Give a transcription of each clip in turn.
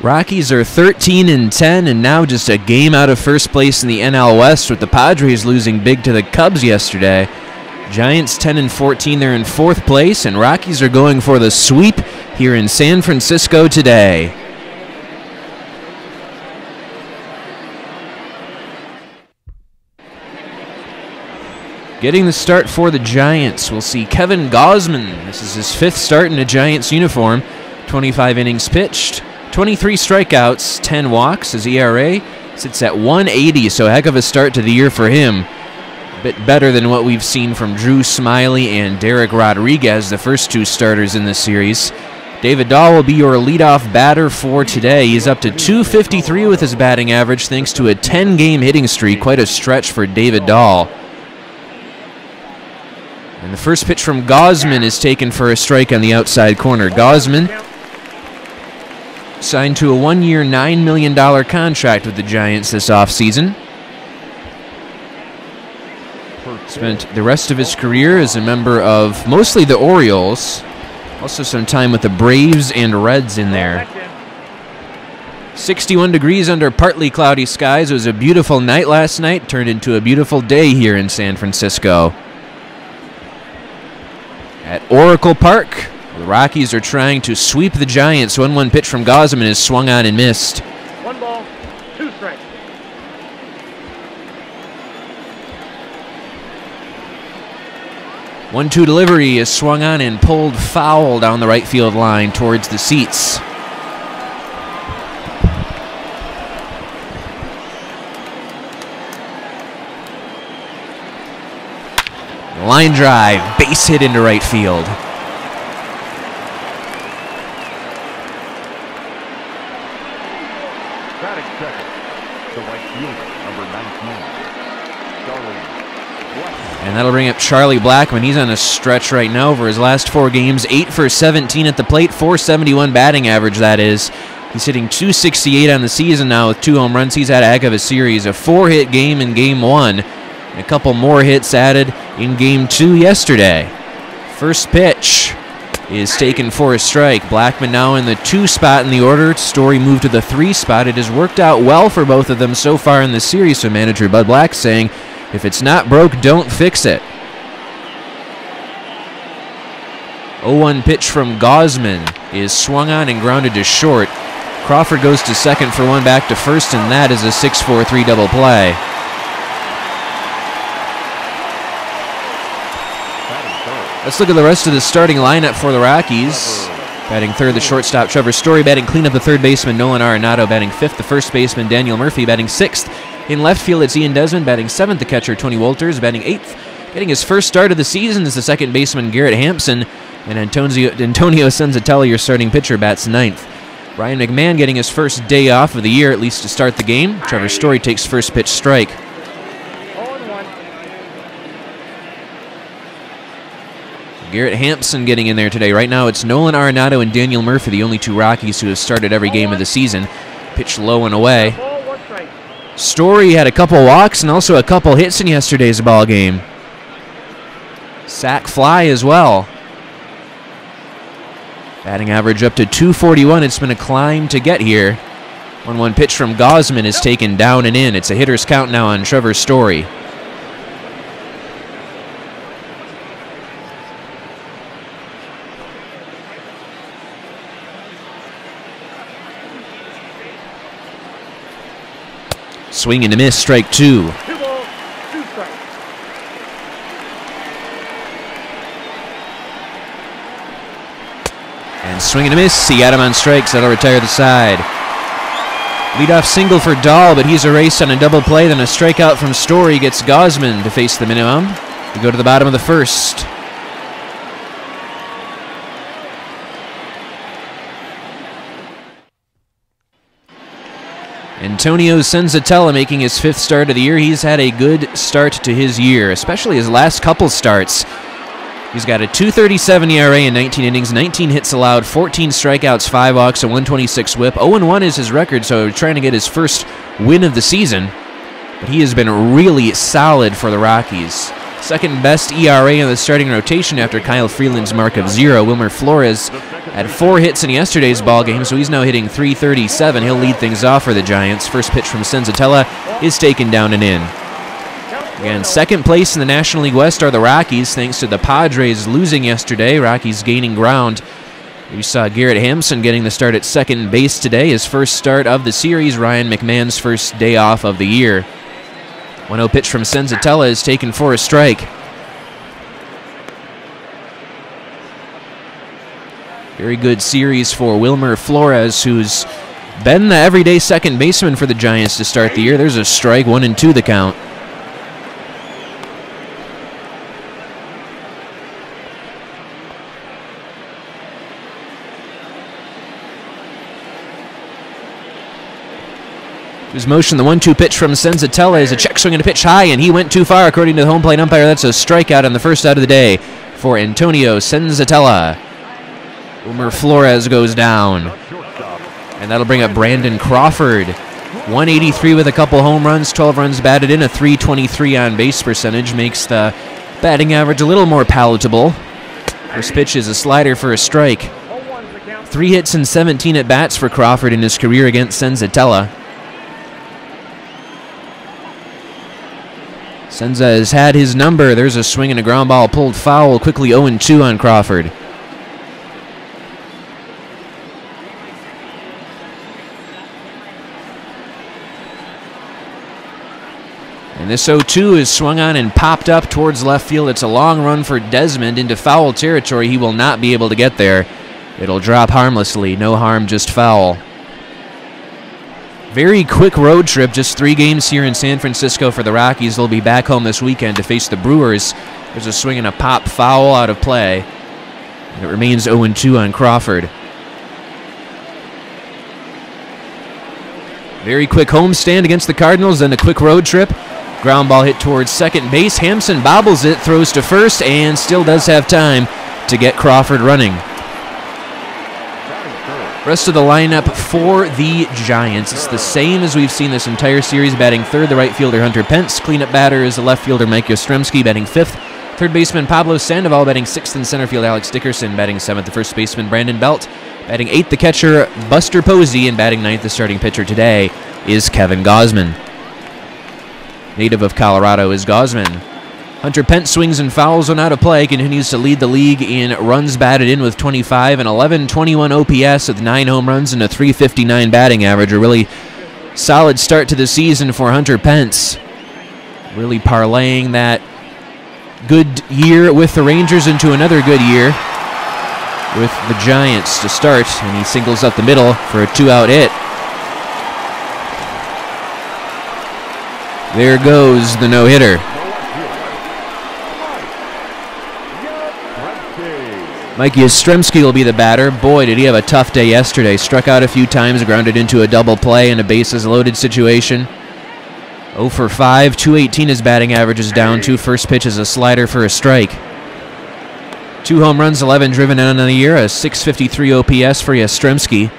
Rockies are 13-10 and now just a game out of first place in the NL West, with the Padres losing big to the Cubs yesterday. Giants 10-14, they're in fourth place, and Rockies are going for the sweep here in San Francisco today. Getting the start for the Giants, we'll see Kevin Gausman. This is his fifth start in a Giants uniform. 25 innings pitched, 23 strikeouts, 10 walks. His ERA sits at 1.80, so a heck of a start to the year for him. A bit better than what we've seen from Drew Smyly and Derek Rodriguez, the first two starters in this series. David Dahl will be your leadoff batter for today. He's up to .253 with his batting average thanks to a 10-game hitting streak. Quite a stretch for David Dahl. And the first pitch from Gausman is taken for a strike on the outside corner. Gausman signed to a one-year, $9 million contract with the Giants this offseason. Spent the rest of his career as a member of mostly the Orioles. Also some time with the Braves and Reds in there. 61 degrees under partly cloudy skies. It was a beautiful night last night. Turned into a beautiful day here in San Francisco. At Oracle Park, the Rockies are trying to sweep the Giants. 1-1 pitch from Gausman is swung on and missed. 1 ball, 2 strikes. One-two delivery is swung on and pulled foul down the right field line towards the seats. Line drive, base hit into right field. Batting second, the right fielder, number 19, And that'll bring up Charlie Blackmon. He's on a stretch right now over his last 4 games. 8 for 17 at the plate, .471 batting average, that is. He's hitting .268 on the season now with 2 home runs. He's had a heck of a series. A 4-hit game in Game 1. A couple more hits added in Game 2 yesterday. First pitch is taken for a strike. Blackmon now in the 2 spot in the order. Story moved to the 3 spot. It has worked out well for both of them so far in the series, so manager Bud Black saying, if it's not broke, don't fix it. 0-1 pitch from Gausman is swung on and grounded to short. Crawford goes to second for 1 back to first, and that is a 6-4-3 double play. Let's look at the rest of the starting lineup for the Rockies. Batting third, the shortstop Trevor Story. Batting cleanup, the third baseman Nolan Arenado. Batting fifth, the first baseman Daniel Murphy. Batting sixth, in left field it's Ian Desmond. Batting seventh, the catcher Tony Wolters. Batting eighth, getting his first start of the season, is the second baseman Garrett Hampson. And Antonio Senzatella, your starting pitcher, bats ninth. Ryan McMahon getting his first day off of the year, at least to start the game. Trevor Story takes first pitch strike. Garrett Hampson getting in there today. Right now it's Nolan Arenado and Daniel Murphy, the only 2 Rockies who have started every game of the season. Pitch low and away. Story had a couple walks and also a couple hits in yesterday's ball game. Sack fly as well. Batting average up to .241. It's been a climb to get here. 1-1 pitch from Gausman is taken down and in. It's a hitter's count now on Trevor Story. Swing and a miss, strike 2. 2 balls, 2 strikes. And swing and a miss, he got him on strikes, that'll retire the side. Leadoff single for Dahl, but he's erased on a double play, then a strikeout from Story gets Gausman to face the minimum. We go to the bottom of the first. Antonio Senzatella making his 5th start of the year. He's had a good start to his year, especially his last couple starts. He's got a .237 ERA in 19 innings, 19 hits allowed, 14 strikeouts, 5 walks, a 126 whip. 0-1 is his record, so trying to get his first win of the season. But he has been really solid for the Rockies. Second best ERA in the starting rotation after Kyle Freeland's mark of 0. Wilmer Flores had 4 hits in yesterday's ball game, so he's now hitting .337. He'll lead things off for the Giants. First pitch from Senzatella is taken down and in. Again, second place in the National League West are the Rockies, thanks to the Padres losing yesterday. Rockies gaining ground. We saw Garrett Hampson getting the start at second base today, his first start of the series. Ryan McMahon's first day off of the year. 1-0 pitch from Senzatella is taken for a strike. Very good series for Wilmer Flores, who's been the everyday second baseman for the Giants to start the year. There's a strike, 1-2 the count. His motion, the 1-2 pitch from Senzatella is a check swing and a pitch high, and he went too far according to the home plate umpire. That's a strikeout on the first out of the day for Antonio Senzatella. Wilmer Flores goes down, and that'll bring up Brandon Crawford. 183 with a couple home runs, 12 runs batted in, a .323 on base percentage, makes the batting average a little more palatable. First pitch is a slider for a strike. 3 hits and 17 at bats for Crawford in his career against Senzatella. Senza has had his number. There's a swing and a ground ball pulled foul. Quickly 0-2 on Crawford. And this 0-2 is swung on and popped up towards left field. It's a long run for Desmond into foul territory. He will not be able to get there. It'll drop harmlessly. No harm, just foul. Very quick road trip, just 3 games here in San Francisco for the Rockies. They'll be back home this weekend to face the Brewers. There's a swing and a pop foul out of play. And it remains 0-2 on Crawford. Very quick homestand against the Cardinals, then a quick road trip. Ground ball hit towards second base. Hampson bobbles it, throws to first, and still does have time to get Crawford running. Rest of the lineup for the Giants, it's the same as we've seen this entire series. Batting third, the right fielder Hunter Pence. Cleanup batter is the left fielder Mike Yastrzemski, batting fifth. Third baseman Pablo Sandoval, batting sixth. In center field Alex Dickerson, batting seventh. The first baseman Brandon Belt, batting eighth. The catcher Buster Posey, and batting ninth, the starting pitcher today, is Kevin Gausman. Native of Colorado is Gausman. Hunter Pence swings and fouls one out of play, continues to lead the league in runs batted in with 25 and 1121 OPS with 9 home runs and a .359 batting average. A really solid start to the season for Hunter Pence. Really parlaying that good year with the Rangers into another good year with the Giants to start, and he singles up the middle for a 2-out hit. There goes the no-hitter. Mike Yastrzemski will be the batter. Boy, did he have a tough day yesterday. Struck out a few times, grounded into a double play in a bases-loaded situation. 0 for 5, .218 his batting average is down to. First pitch is a slider for a strike. 2 home runs, 11 driven in on the year, a .653 OPS for Yastrzemski.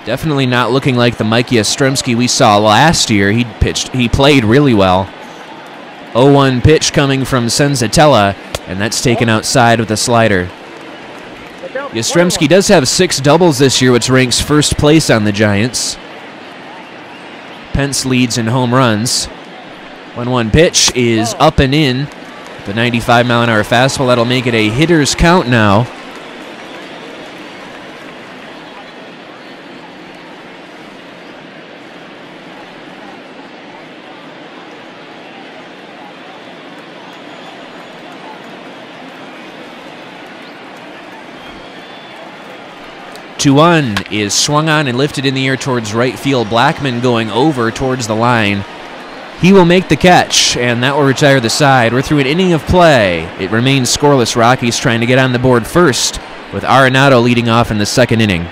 Definitely not looking like the Mike Yastrzemski we saw last year. He played really well. 0-1 pitch coming from Senzatella, and that's taken outside with a slider. Yastrzemski does have 6 doubles this year, which ranks first place on the Giants. Pence leads in home runs. 1-1 pitch is up and in. The 95-mile-an-hour fastball, that'll make it a hitter's count now. .2-1 is swung on and lifted in the air towards right field. Blackman going over towards the line. He will make the catch, and that will retire the side. We're through an inning of play. It remains scoreless. Rockies trying to get on the board first, with Arenado leading off in the second inning.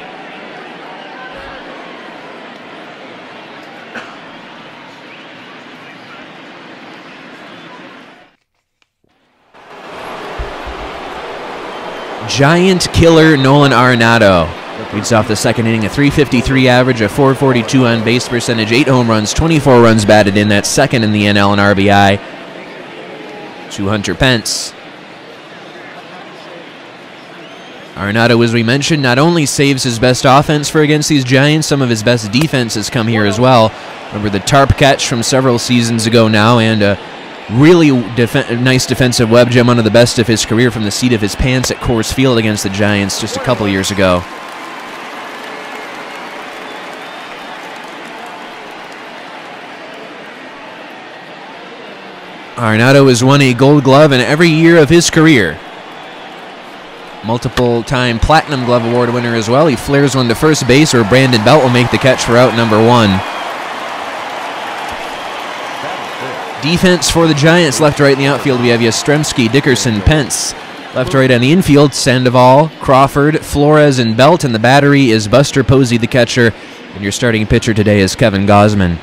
Giant killer Nolan Arenado. Leads off the second inning, a .353 average, a .442 on base percentage, 8 home runs, 24 runs batted in. That's second in the NL in RBI to Hunter Pence. Arenado, as we mentioned, not only saves his best offense for against these Giants, some of his best defense has come here as well. Remember the tarp catch from several seasons ago now, and a really nice defensive web gem, one of the best of his career from the seat of his pants at Coors Field against the Giants just a couple years ago. Arenado has won a Gold Glove in every year of his career. Multiple-time Platinum Glove Award winner as well. He flares one to first base, or Brandon Belt will make the catch for out number 1. Defense for the Giants, left-right in the outfield. We have Yastrzemski, Dickerson, Pence. Left-right on the infield, Sandoval, Crawford, Flores, and Belt. And the battery is Buster Posey, the catcher. And your starting pitcher today is Kevin Gausman.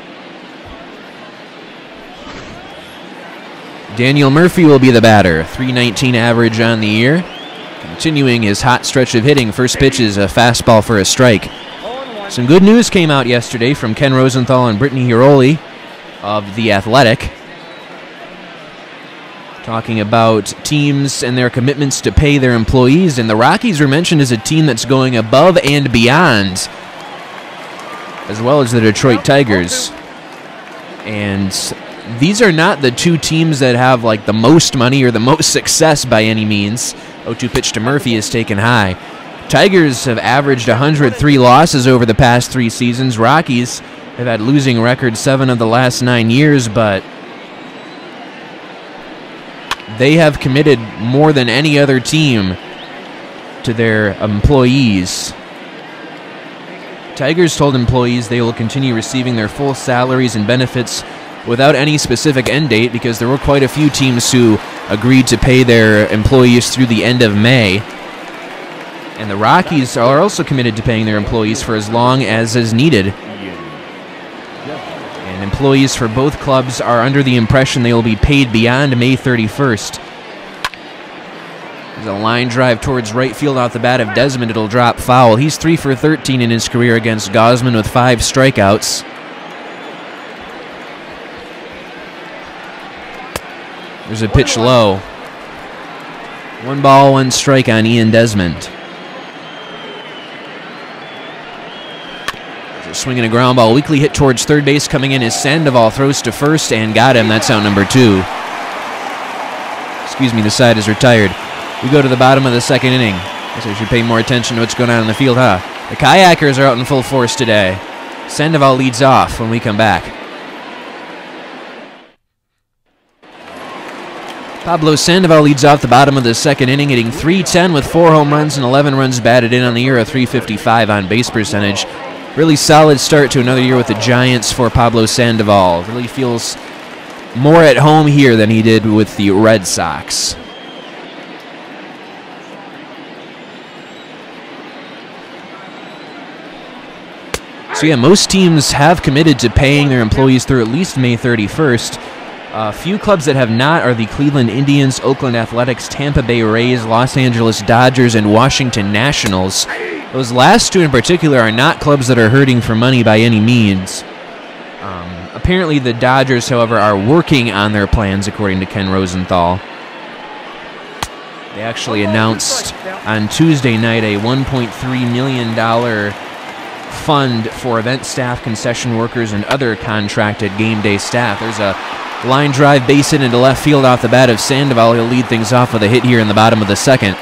Daniel Murphy will be the batter. .319 average on the year. Continuing his hot stretch of hitting. First pitch is a fastball for a strike. Some good news came out yesterday from Ken Rosenthal and Brittany Hiroli of The Athletic, talking about teams and their commitments to pay their employees. And the Rockies were mentioned as a team that's going above and beyond, as well as the Detroit Tigers. And these are not the two teams that have like the most money or the most success by any means. 0-2 pitch to Murphy is taken high. Tigers have averaged 103 losses over the past 3 seasons. Rockies have had losing records 7 of the last 9 years, but they have committed more than any other team to their employees. Tigers told employees they will continue receiving their full salaries and benefits without any specific end date, because there were quite a few teams who agreed to pay their employees through the end of May. And the Rockies are also committed to paying their employees for as long as is needed. And employees for both clubs are under the impression they will be paid beyond May 31st. There's a line drive towards right field off the bat of Desmond. It'll drop foul. He's 3 for 13 in his career against Gausman with 5 strikeouts. There's a pitch low. 1 ball, 1 strike on Ian Desmond. Swinging a ground ball. Weakly hit towards third base. Coming in is Sandoval. Throws to first and got him. That's out number 2. Excuse me, the side is retired. We go to the bottom of the second inning. Guess I should pay more attention to what's going on in the field, huh? The Kayakers are out in full force today. Sandoval leads off when we come back. Pablo Sandoval leads off the bottom of the second inning, hitting .310 with 4 home runs and 11 runs batted in on the year, a .355 on base percentage. Really solid start to another year with the Giants for Pablo Sandoval. Really feels more at home here than he did with the Red Sox. So yeah, most teams have committed to paying their employees through at least May 31st. Few clubs that have not are the Cleveland Indians, Oakland Athletics, Tampa Bay Rays, Los Angeles Dodgers, and Washington Nationals. Those last 2 in particular are not clubs that are hurting for money by any means. Apparently the Dodgers, however, are working on their plans, according to Ken Rosenthal. They actually announced on Tuesday night a $1.3 million fund for event staff, concession workers, and other contracted game day staff. There's a line drive base hit into left field off the bat of Sandoval. He'll lead things off with a hit here in the bottom of the second.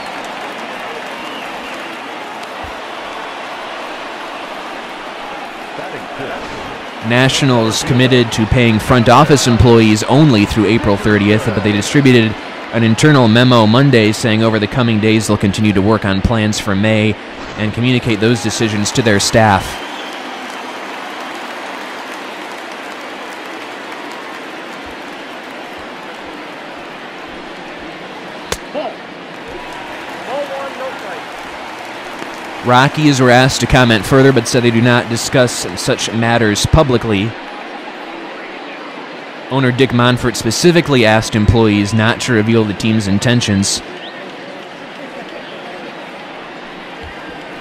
Nationals committed to paying front office employees only through April 30th, but they distributed an internal memo Monday saying over the coming days they'll continue to work on plans for May and communicate those decisions to their staff. Rockies were asked to comment further, but said they do not discuss such matters publicly. Owner Dick Monfort specifically asked employees not to reveal the team's intentions.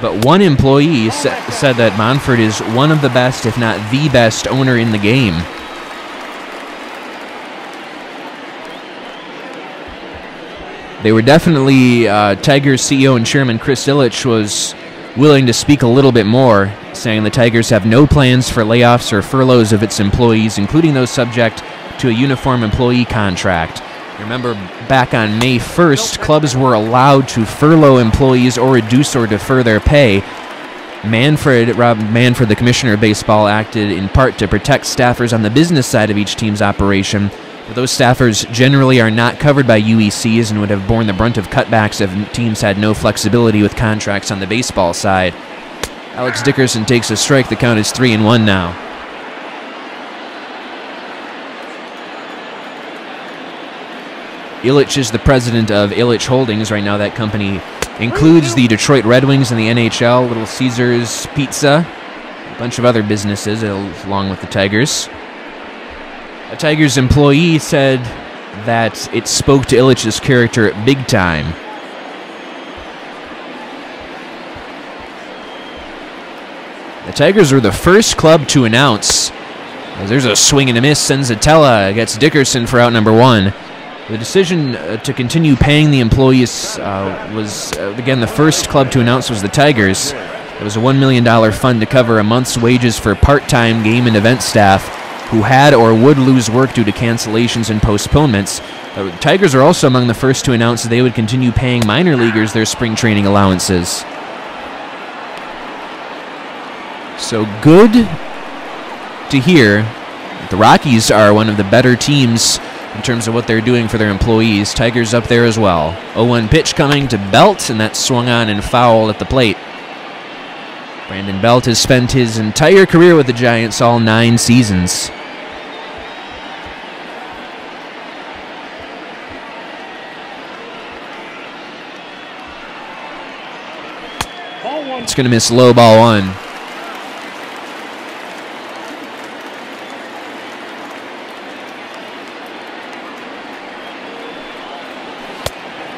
But one employee said that Monfort is one of the best, if not the best, owner in the game. They were definitely, Tigers CEO and Chairman Chris Ilitch was willing to speak a little bit more, saying the Tigers have no plans for layoffs or furloughs of its employees, including those subject to a uniform employee contract. Remember, back on May 1st, clubs were allowed to furlough employees or reduce or defer their pay. Rob Manfred, the commissioner of baseball, acted in part to protect staffers on the business side of each team's operation. But those staffers generally are not covered by UECs and would have borne the brunt of cutbacks if teams had no flexibility with contracts on the baseball side. Alex Dickerson takes a strike. The count is 3-1 now. Ilitch is the president of Ilitch Holdings. Right now that company includes the Detroit Red Wings and the NHL, Little Caesars Pizza, a bunch of other businesses along with the Tigers. A Tigers employee said that it spoke to Ilitch's character big time. The Tigers were the first club to announce, as there's a swing and a miss, Senzatella gets Dickerson for out number 1. The decision to continue paying the employees was, again, the first club to announce was the Tigers. It was a $1 million fund to cover a month's wages for part-time game and event staff who had or would lose work due to cancellations and postponements. The Tigers are also among the first to announce that they would continue paying minor leaguers their spring training allowances. So good to hear. The Rockies are one of the better teams in terms of what they're doing for their employees. Tigers up there as well. 0-1 pitch coming to Belt, and that swung on and fouled at the plate. Brandon Belt has spent his entire career with the Giants, all 9 seasons. It's going to miss low, ball 1.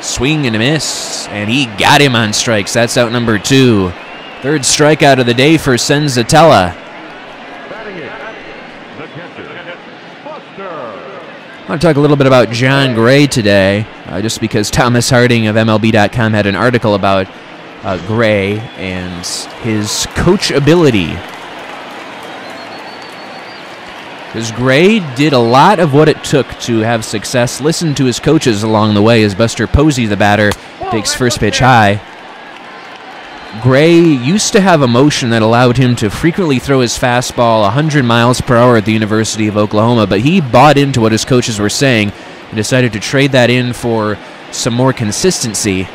Swing and a miss, and he got him on strikes. That's out number 2. Third strikeout of the day for Senzatella. I want to talk a little bit about John Gray today, just because Thomas Harding of MLB.com had an article about Gray and his coach ability. Because Gray did a lot of what it took to have success. Listen to his coaches along the way as Buster Posey, the batter, takes first pitch high. Gray used to have a motion that allowed him to frequently throw his fastball 100 miles per hour at the University of Oklahoma, but he bought into what his coaches were saying and decided to trade that in for some more consistency.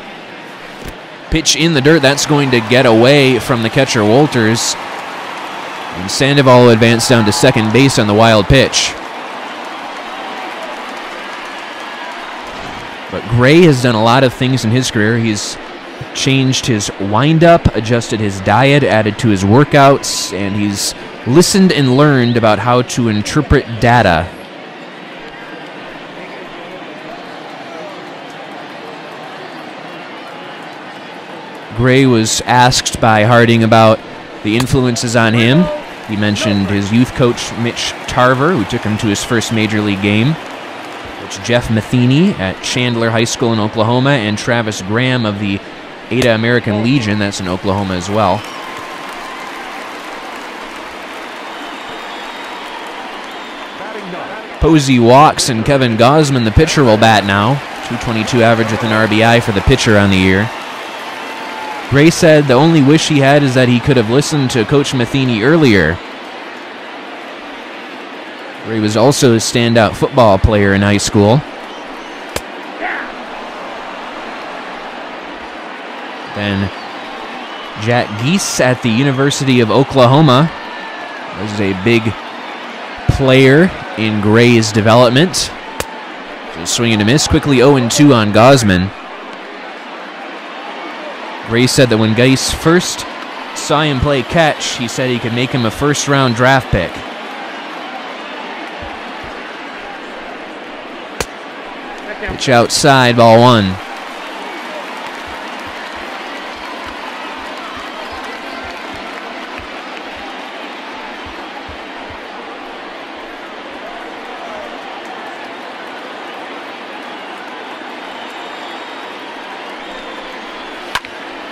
Pitch in the dirt, that's going to get away from the catcher Walters. And Sandoval advanced down to second base on the wild pitch. But Gray has done a lot of things in his career. He's changed his windup, adjusted his diet, added to his workouts, and he's listened and learned about how to interpret data. Gray was asked by Harding about the influences on him. He mentioned his youth coach, Mitch Tarver, who took him to his first major league game. Coach Jeff Matheny at Chandler High School in Oklahoma, and Travis Graham of the Ada American Legion, that's in Oklahoma as well. Posey walks, and Kevin Gausman, the pitcher, will bat now. .222 average with an RBI for the pitcher on the year. Gray said the only wish he had is that he could have listened to Coach Matheny earlier. Gray was also a standout football player in high school. Then Jack Geese at the University of Oklahoma was a big player in Gray's development. So swing and a miss, quickly 0-2 on Gausman. Gray said that when Geis first saw him play catch, he said he could make him a first-round draft pick. Pitch outside, ball 1.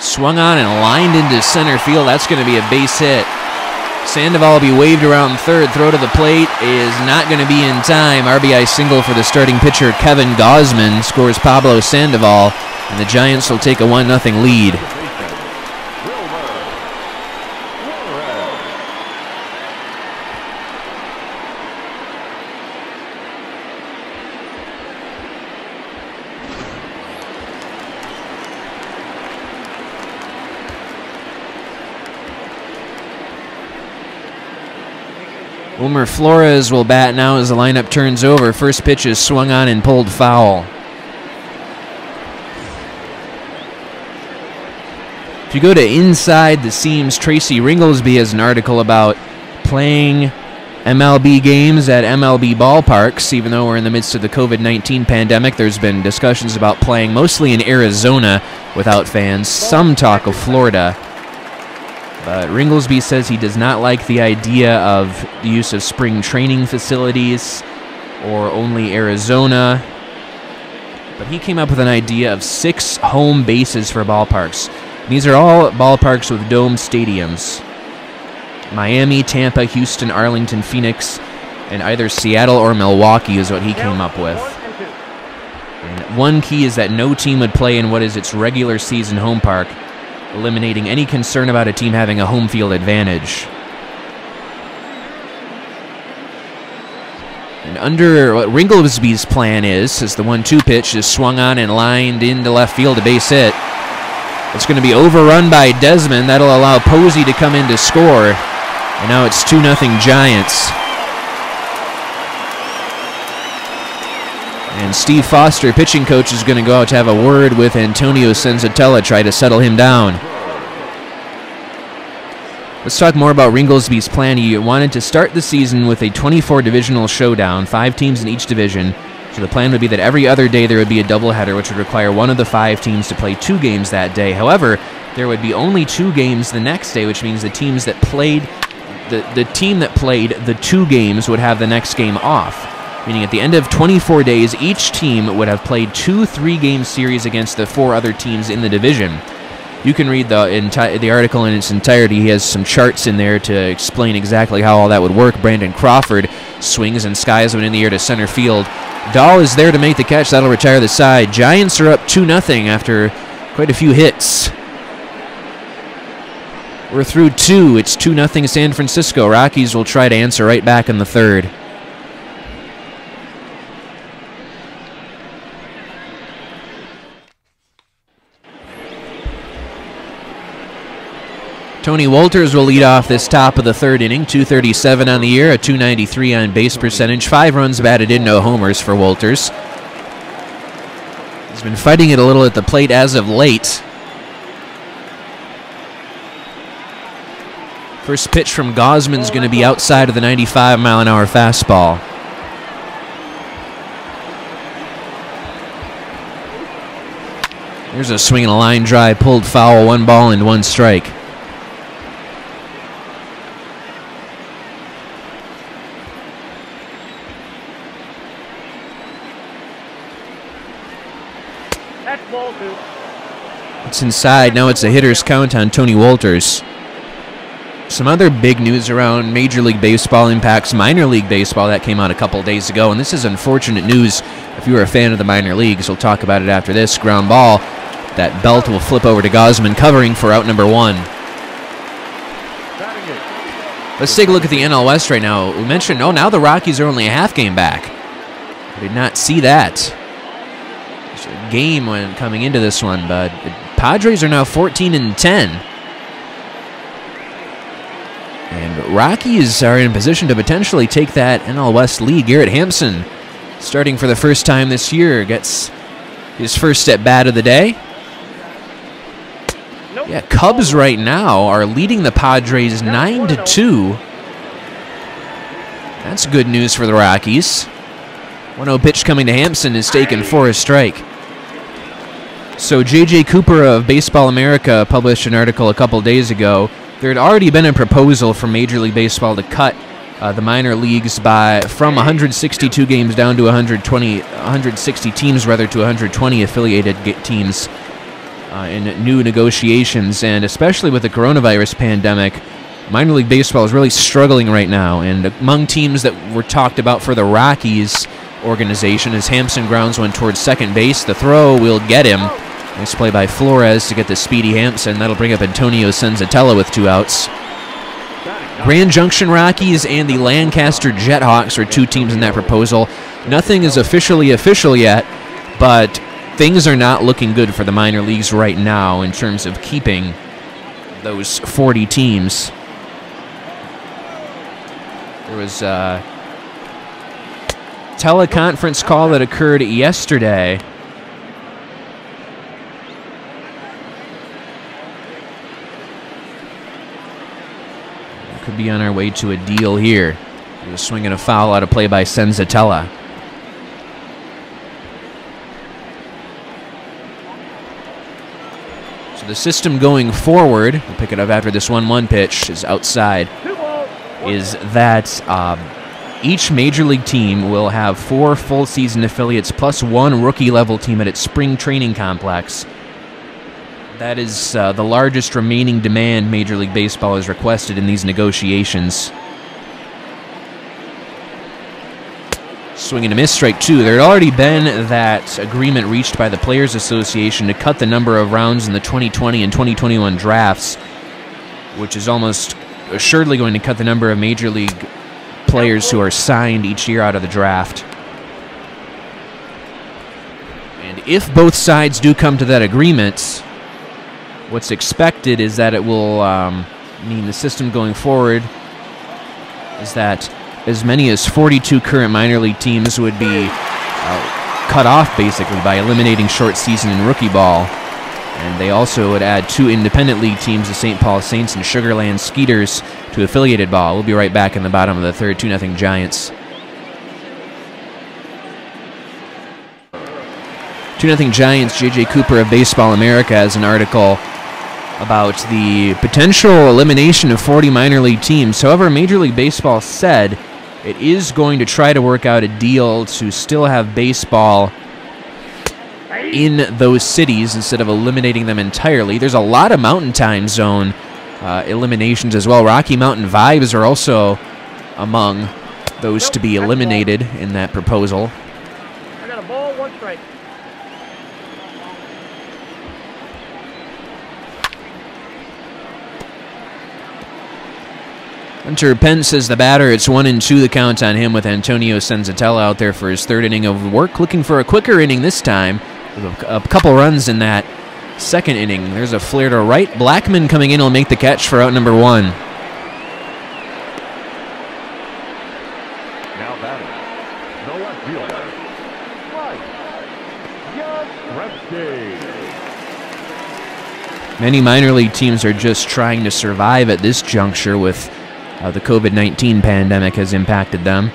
Swung on and lined into center field. That's going to be a base hit. Sandoval will be waved around third. Throw to the plate is not going to be in time. RBI single for the starting pitcher, Kevin Gausman. Scores Pablo Sandoval, and the Giants will take a 1-0 lead. Wilmer Flores will bat now as the lineup turns over. First pitch is swung on and pulled foul. If you go to Inside the Seams, Tracy Ringlesby has an article about playing MLB games at MLB ballparks. Even though we're in the midst of the COVID-19 pandemic, there's been discussions about playing mostly in Arizona without fans. Some talk of Florida. But Ringlesby says he does not like the idea of the use of spring training facilities or only Arizona. But he came up with an idea of 6 home bases for ballparks. These are all ballparks with domed stadiums. Miami, Tampa, Houston, Arlington, Phoenix, and either Seattle or Milwaukee is what he came up with. And one key is that no team would play in what is its regular season home park, eliminating any concern about a team having a home field advantage. And under what Ringlesby's plan is the 1-2 pitch is swung on and lined into left field, a base hit. It's going to be overrun by Desmond. That'll allow Posey to come in to score. And now it's 2-0 Giants. And Steve Foster, pitching coach, is going to go out to have a word with Antonio Senzatella, try to settle him down. Let's talk more about Ringlesby's plan. He wanted to start the season with a 24 divisional showdown, 5 teams in each division. So the plan would be that every other day there would be a doubleheader, which would require one of the 5 teams to play 2 games that day. However, there would be only 2 games the next day, which means the teams that played, the team that played the 2 games would have the next game off. Meaning at the end of 24 days, each team would have played 2 3-game series against the 4 other teams in the division. You can read the article in its entirety. He has some charts in there to explain exactly how all that would work. Brandon Crawford swings and skies one in the air to center field. Dahl is there to make the catch. That'll retire the side. Giants are up 2-0 after quite a few hits. We're through 2. It's 2-0 San Francisco. Rockies will try to answer right back in the 3rd. Tony Wolters will lead off this top of the 3rd inning. 237 on the year, a 293 on base percentage. 5 runs batted in, no homers for Wolters. He's been fighting it a little at the plate as of late. First pitch from Gausman's going to be outside of the 95-mile-an-hour fastball. There's a swing and a line drive, pulled foul, 1 ball and 1 strike. It's inside. Now it's a hitter's count on Tony Wolters. Some other big news around Major League Baseball impacts minor league baseball. That came out a couple days ago, and this is unfortunate news if you are a fan of the minor leagues. We'll talk about it after this. Ground ball. That belt will flip over to Gausman, covering for out number 1. Let's take a look at the NL West right now. We mentioned, now the Rockies are only a half game back. I did not see that. There's a game when coming into this one, but the Padres are now 14-10. And Rockies are in position to potentially take that NL West lead. Garrett Hampson, starting for the first time this year, gets his first at bat of the day. Yeah, Cubs right now are leading the Padres 9-2. That's good news for the Rockies. 1-0 pitch coming to Hampson is taken for a strike. So J.J. Cooper of Baseball America published an article a couple days ago. There had already been a proposal from Major League Baseball to cut the minor leagues from 162 games down to 160 teams, rather, to 120 affiliated teams. in new negotiations, and especially with the coronavirus pandemic, minor league baseball is really struggling right now. And among teams that were talked about for the Rockies organization as Hampson grounds one towards second base. The throw will get him. Nice play by Flores to get the speedy Hampson. That'll bring up Antonio Senzatella with 2 outs. Grand Junction Rockies and the Lancaster Jethawks are 2 teams in that proposal. Nothing is officially official yet, but things are not looking good for the minor leagues right now in terms of keeping those 40 teams. There was a teleconference call that occurred yesterday. Could be on our way to a deal here. He was swinging a foul out of play by Senzatella. So the system going forward, we'll pick it up after this 1-1 pitch, is outside, is that each major league team will have 4 full season affiliates plus 1 rookie level team at its spring training complex. That is the largest remaining demand Major League Baseball has requested in these negotiations. Swing and a miss, strike 2. There had already been that agreement reached by the Players Association to cut the number of rounds in the 2020 and 2021 drafts, which is almost assuredly going to cut the number of Major League players who are signed each year out of the draft. And if both sides do come to that agreement, what's expected is that it will mean the system going forward is that as many as 42 current minor league teams would be cut off basically by eliminating short season and rookie ball. And they also would add 2 independent league teams, the St. Paul Saints and Sugarland Skeeters, to affiliated ball. We'll be right back in the bottom of the third, 2-0 Giants. 2-0 Giants. J.J. Cooper of Baseball America has an article about the potential elimination of 40 minor league teams. However, Major League Baseball said it is going to try to work out a deal to still have baseball in those cities instead of eliminating them entirely. There's a lot of Mountain Time Zone eliminations as well. Rocky Mountain Vibes are also among those to be eliminated in that proposal. I got a ball, 1 strike. Hunter Pence is the batter. It's 1-2 the count on him with Antonio Senzatella out there for his 3rd inning of work. Looking for a quicker inning this time with a couple runs in that 2nd inning. There's a flare to right. Blackman coming in will make the catch for out number 1. Now batting, the left fielder, Many minor league teams are just trying to survive at this juncture with the COVID-19 pandemic has impacted them.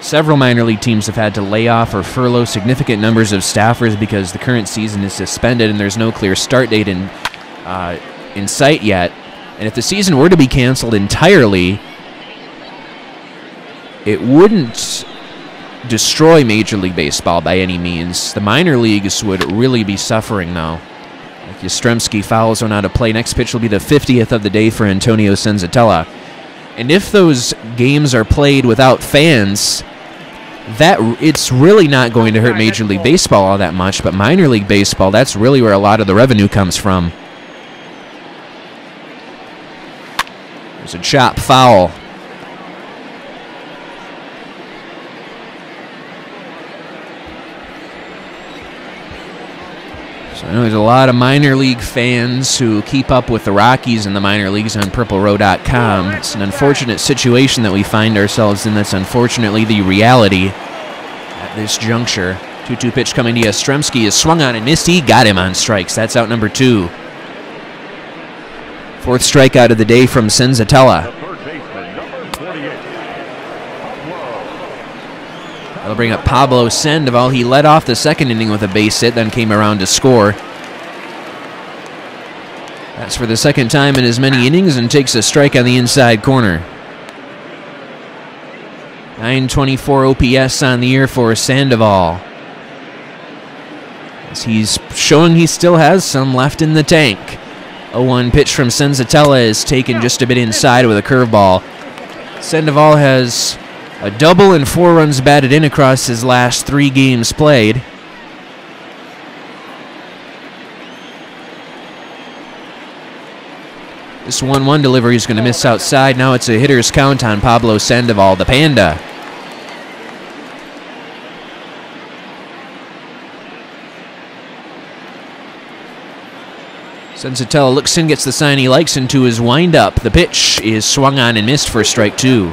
Several minor league teams have had to lay off or furlough significant numbers of staffers because the current season is suspended and there's no clear start date in sight yet. And if the season were to be canceled entirely, it wouldn't destroy Major League Baseball by any means. The minor leagues would really be suffering, though. Like Yastrzemski fouls one out of play. Next pitch will be the 50th of the day for Antonio Senzatella. And if those games are played without fans, it's really not going to hurt Major League Baseball all that much, but minor league baseball, that's really where a lot of the revenue comes from. There's a chop foul. So I know there's a lot of minor league fans who keep up with the Rockies and the minor leagues on PurpleRow.com. It's an unfortunate situation that we find ourselves in. That's unfortunately the reality at this juncture. 2-2 pitch coming to Yastrzemski is swung on and missed. He got him on strikes. That's out number 2. 4th strikeout of the day from Senzatella. That'll bring up Pablo Sandoval. He led off the 2nd inning with a base hit, then came around to score. That's for the 2nd time in as many innings and takes a strike on the inside corner. 924 OPS on the year for Sandoval. as he's showing he still has some left in the tank. 0-1 pitch from Senzatella is taken just a bit inside with a curveball. Sandoval has a double and 4 runs batted in across his last 3 games played. This 1-1 delivery is going to miss outside. Now it's a hitter's count on Pablo Sandoval, the Panda. Senzatella looks in, gets the sign he likes into his windup. The pitch is swung on and missed for strike 2.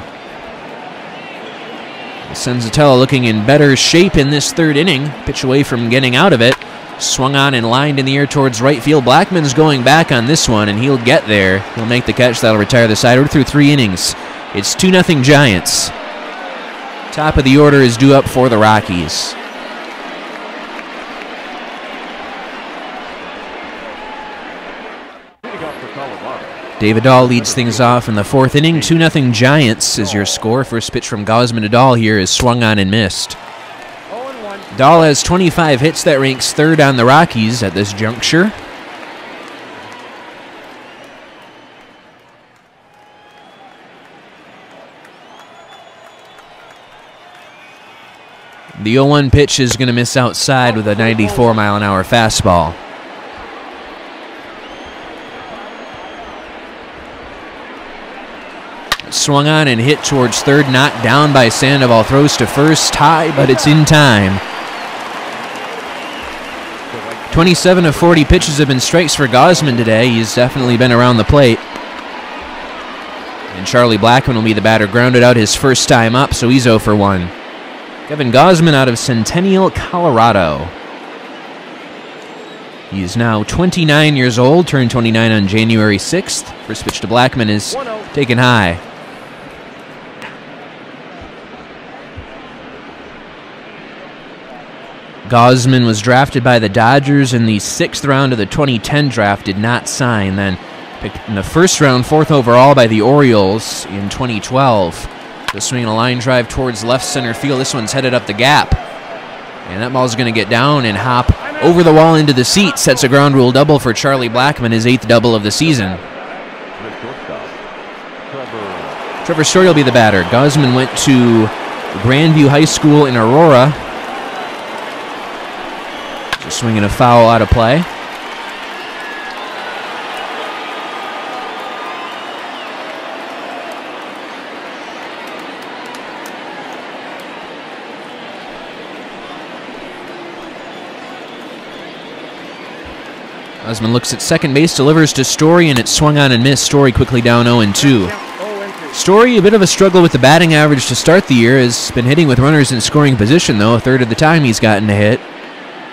Senzatella looking in better shape in this 3rd inning. Pitch away from getting out of it. Swung on and lined in the air towards right field. Blackman's going back on this one, and he'll get there. He'll make the catch. That'll retire the side. We're through 3 innings. It's 2-0 Giants. Top of the order is due up for the Rockies. David Dahl leads things off in the 4th inning. 2-0 Giants is your score. First pitch from Gausman to Dahl here is swung on and missed. Dahl has 25 hits. That ranks 3rd on the Rockies at this juncture. The 0-1 pitch is going to miss outside with a 94-mile-an-hour fastball. Swung on and hit towards 3rd, knocked down by Sandoval. Throws to first, high, but it's in time. 27 of 40 pitches have been strikes for Gausman today. He's definitely been around the plate. And Charlie Blackman will be the batter. Grounded out his first time up, so he's 0 for 1. Kevin Gausman out of Centennial, Colorado. He is now 29 years old, turned 29 on January 6th. First pitch to Blackman is taken high. Gausman was drafted by the Dodgers in the 6th round of the 2010 draft, did not sign, then picked in the 1st round, 4th overall by the Orioles in 2012. The swing and a line drive towards left center field. This one's headed up the gap. And that ball's going to get down and hop over the wall into the seat. Sets a ground rule double for Charlie Blackman, his 8th double of the season. Trevor Story will be the batter. Gausman went to Grandview High School in Aurora. Just swinging a foul out of play. Gausman looks at second base, delivers to Story, and it's swung on and missed. Story quickly down 0-2. Story, a bit of a struggle with the batting average to start the year, has been hitting with runners in scoring position, though. 1/3 of the time he's gotten a hit.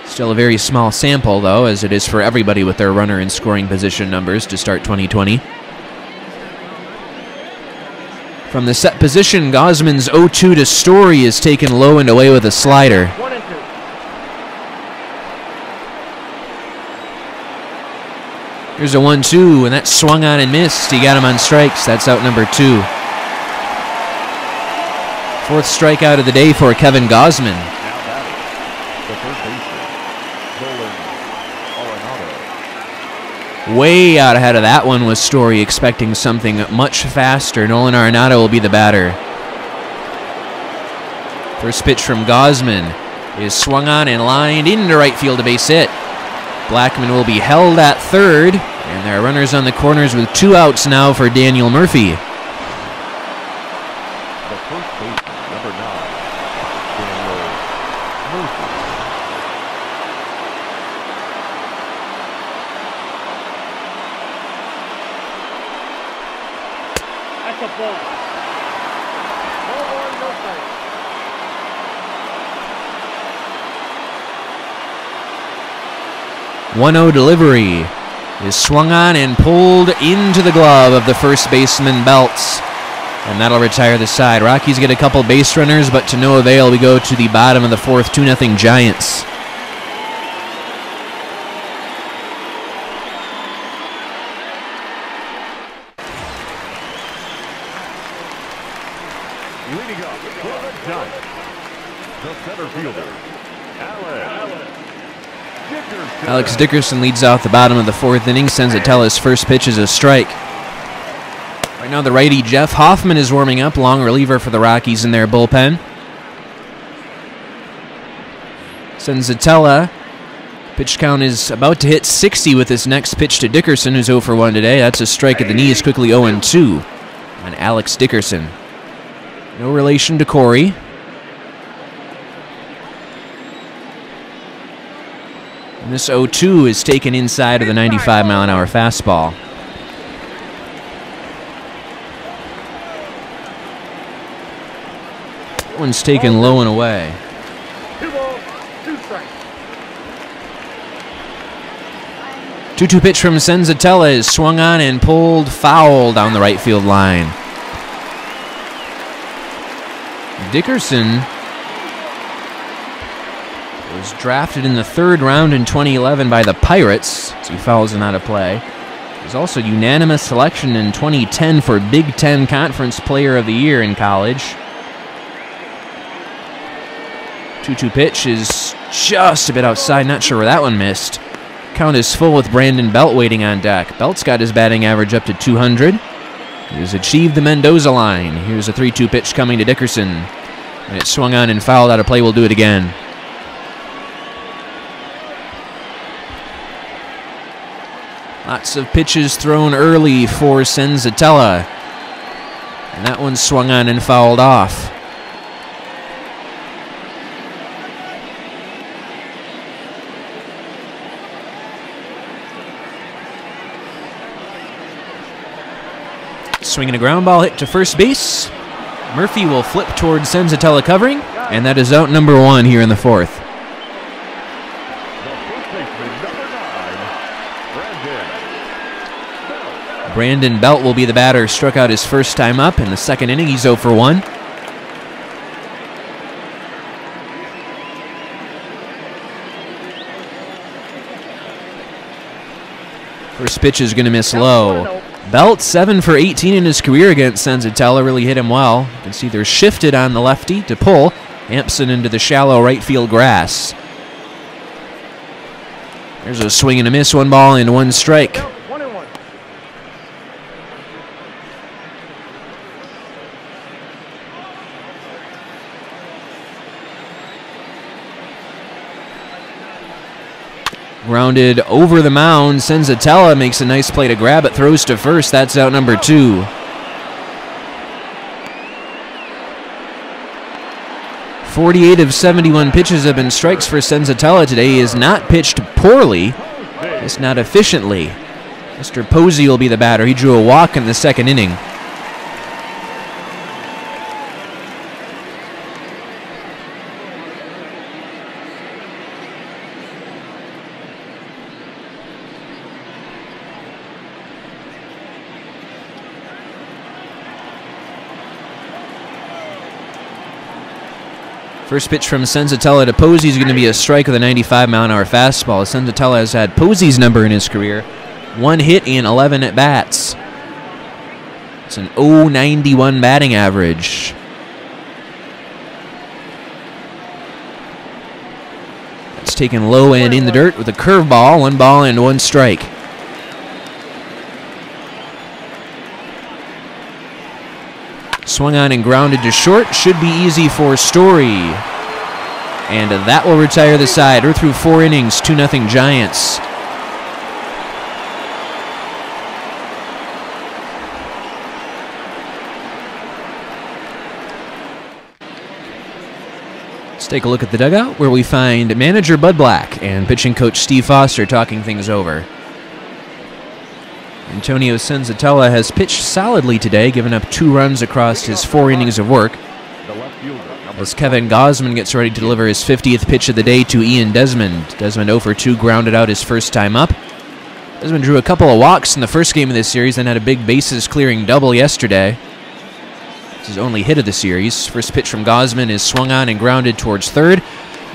Still a very small sample, though, as it is for everybody with their runner in scoring position numbers to start 2020. From the set position, Gausman's 0-2 to Story is taken low and away with a slider. Here's a 1-2, and that's swung on and missed. He got him on strikes. That's out number 2. 4th strikeout of the day for Kevin Gausman. Way out ahead of that one was Story, expecting something much faster. Nolan Arenado will be the batter. First pitch from Gausman is swung on and lined into right field, a base hit. Blackman will be held at 3rd, and there are runners on the corners with 2 outs now for Daniel Murphy. The first baseman, number 9, Daniel Murphy. That's a ball. Ball 1, no strike. 1-0 delivery is swung on and pulled into the glove of the first baseman Belts. And that'll retire the side. Rockies get a couple base runners, but to no avail. We go to the bottom of the 4th, 2-0 Giants. Leading up for the Giants, the center fielder, Allen. Alex Dickerson leads off the bottom of the 4th inning. Senzatella's first pitch is a strike. Right now the righty Jeff Hoffman is warming up, long reliever for the Rockies in their bullpen. Senzatella, pitch count is about to hit 60 with his next pitch to Dickerson, who's 0 for 1 today. That's a strike at the knees, quickly 0-2 on Alex Dickerson. No relation to Corey. And this 0-2 is taken inside of the 95-mile-an-hour fastball. That one's taken low and away. 2-2 pitch from Senzatella is swung on and pulled foul down the right field line. Dickerson was drafted in the 3rd round in 2011 by the Pirates, so he fouls him out of play. He was also unanimous selection in 2010 for Big Ten Conference Player of the Year in college. 2-2 pitch is just a bit outside, not sure where that one missed. Count is full with Brandon Belt waiting on deck. Belt's got his batting average up to 200. He has achieved the Mendoza line. Here's a 3-2 pitch coming to Dickerson. And it's swung on and fouled out of play. We'll do it again. Lots of pitches thrown early for Senzatella. And that one swung on and fouled off. Swinging a ground ball hit to first base. Murphy will flip towards Senzatella covering, and that is out number 1 here in the 4th. Brandon Belt will be the batter. Struck out his first time up in the 2nd inning. He's 0 for 1. First pitch is going to miss low. Belt 7 for 18 in his career against Senzatella. Really hit him well. You can see they're shifted on the lefty to pull Hampson into the shallow right field grass. There's a swing and a miss. 1 ball and 1 strike. Grounded over the mound. Senzatella makes a nice play to grab it, throws to first. That's out number 2. "48 of 71 pitches have been strikes for Senzatella today. He has not pitched poorly, just not efficiently. Mr. Posey will be the batter. He drew a walk in the 2nd inning. First pitch from Senzatella to Posey is going to be a strike with a 95-mile-an-hour fastball. Senzatella has had Posey's number in his career. 1 hit in 11 at-bats. It's an .091 batting average. It's taken low and in the dirt with a curveball. 1 ball and 1 strike. Swung on and grounded to short. Should be easy for Story. And that will retire the side. We're through 4 innings, 2-0 Giants. Let's take a look at the dugout where we find manager Bud Black and pitching coach Steve Foster talking things over. Antonio Senzatella has pitched solidly today, giving up 2 runs across his 4 innings of work. As Kevin Gosman gets ready to deliver his 50th pitch of the day to Ian Desmond. Desmond 0 for 2, grounded out his first time up. Desmond drew a couple of walks in the first game of this series, then had a big bases-clearing double yesterday. It's his only hit of the series. First pitch from Gosman is swung on and grounded towards third.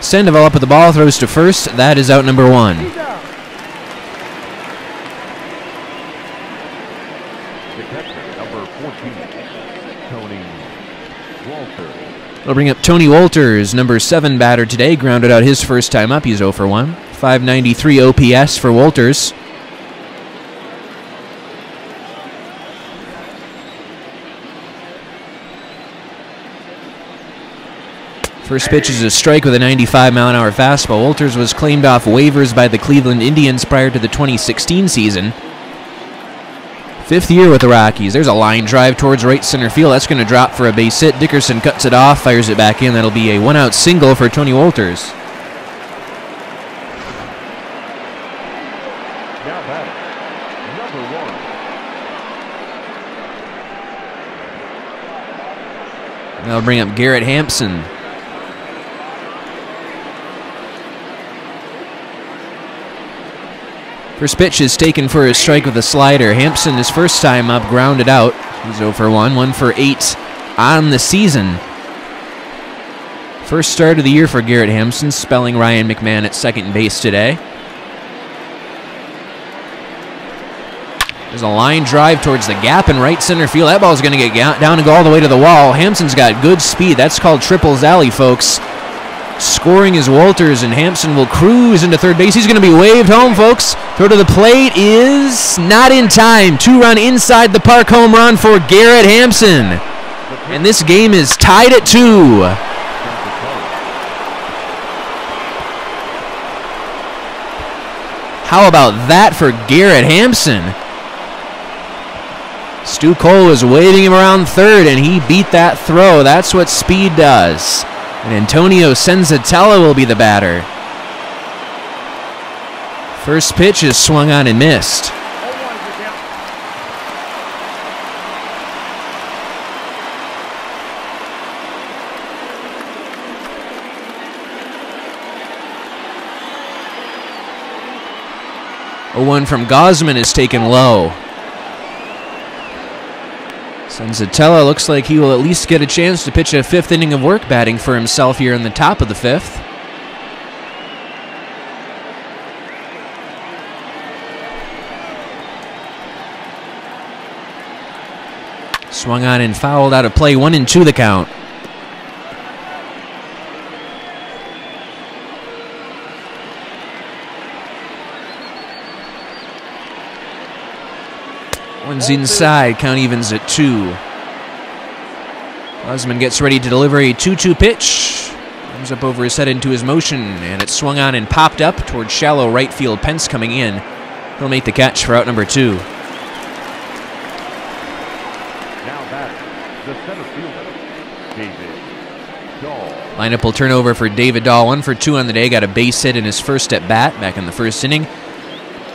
Sandoval up with the ball, throws to first. That is out number 1. They'll bring up Tony Wolters, number 7 batter today. Grounded out his first time up. He's 0 for 1. .593 OPS for Wolters. First pitch is a strike with a 95-mile-an-hour fastball. Wolters was claimed off waivers by the Cleveland Indians prior to the 2016 season. 5th year with the Rockies. There's a line drive towards right center field. That's going to drop for a base hit. Dickerson cuts it off, fires it back in. That'll be a one-out single for Tony Wolters. Now batting, number 1. That'll bring up Garrett Hampson. First pitch is taken for a strike with a slider. Hampson, his first time up, grounded out. He's 0 for 1, 1 for 8 on the season. First start of the year for Garrett Hampson, spelling Ryan McMahon at second base today. There's a line drive towards the gap in right center field. That ball's going to get down and go all the way to the wall. Hampson's got good speed. That's called Triples Alley, folks. Scoring is Wolters, and Hampson will cruise into third base. He's going to be waved home, folks. Throw to the plate is not in time. 2-run inside the park home run for Garrett Hampson. And this game is tied at 2. How about that for Garrett Hampson? Stu Cole was waving him around third, and he beat that throw. That's what speed does. And Antonio Senzatella will be the batter. First pitch is swung on and missed. A 1 from Gosman is taken low. Senzatella looks like he will at least get a chance to pitch a 5th inning of work batting for himself here in the top of the 5th. Swung on and fouled out of play. 1-2 the count. One's inside, count evens at 2. Osman gets ready to deliver a 2-2 pitch. Comes up over his head into his motion, and it's swung on and popped up towards shallow right field. Pence coming in. He'll make the catch for out number 2. Now batting, the center fielder, David Dahl. Lineup will turn over for David Dahl. 1 for 2 on the day. Got a base hit in his first at bat back in the first inning.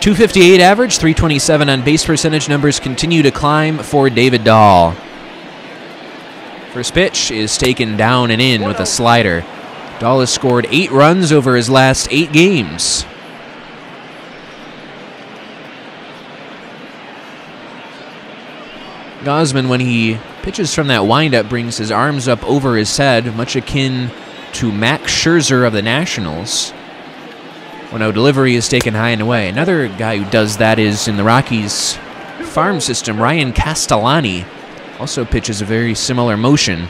.258 average, .327 on base percentage. Numbers continue to climb for David Dahl. First pitch is taken down and in with a slider. Dahl has scored 8 runs over his last 8 games. Gosman, when he pitches from that windup, brings his arms up over his head, much akin to Max Scherzer of the Nationals. When no delivery is taken high and away. Another guy who does that is in the Rockies farm system, Ryan Castellani. Also pitches a very similar motion.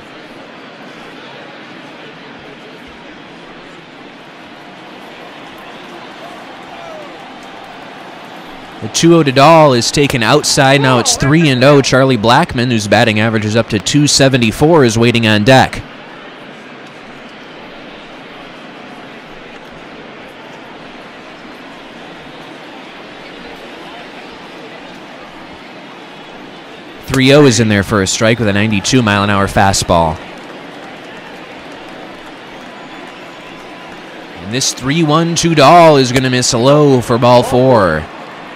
The 2-0 to Dahl is taken outside. Now it's 3-0. Charlie Blackmon, whose batting average is up to .274, is waiting on deck. .30 is in there for a strike with a 92-mile-an-hour fastball. And this 3-1 to Dahl is going to miss a low for ball 4.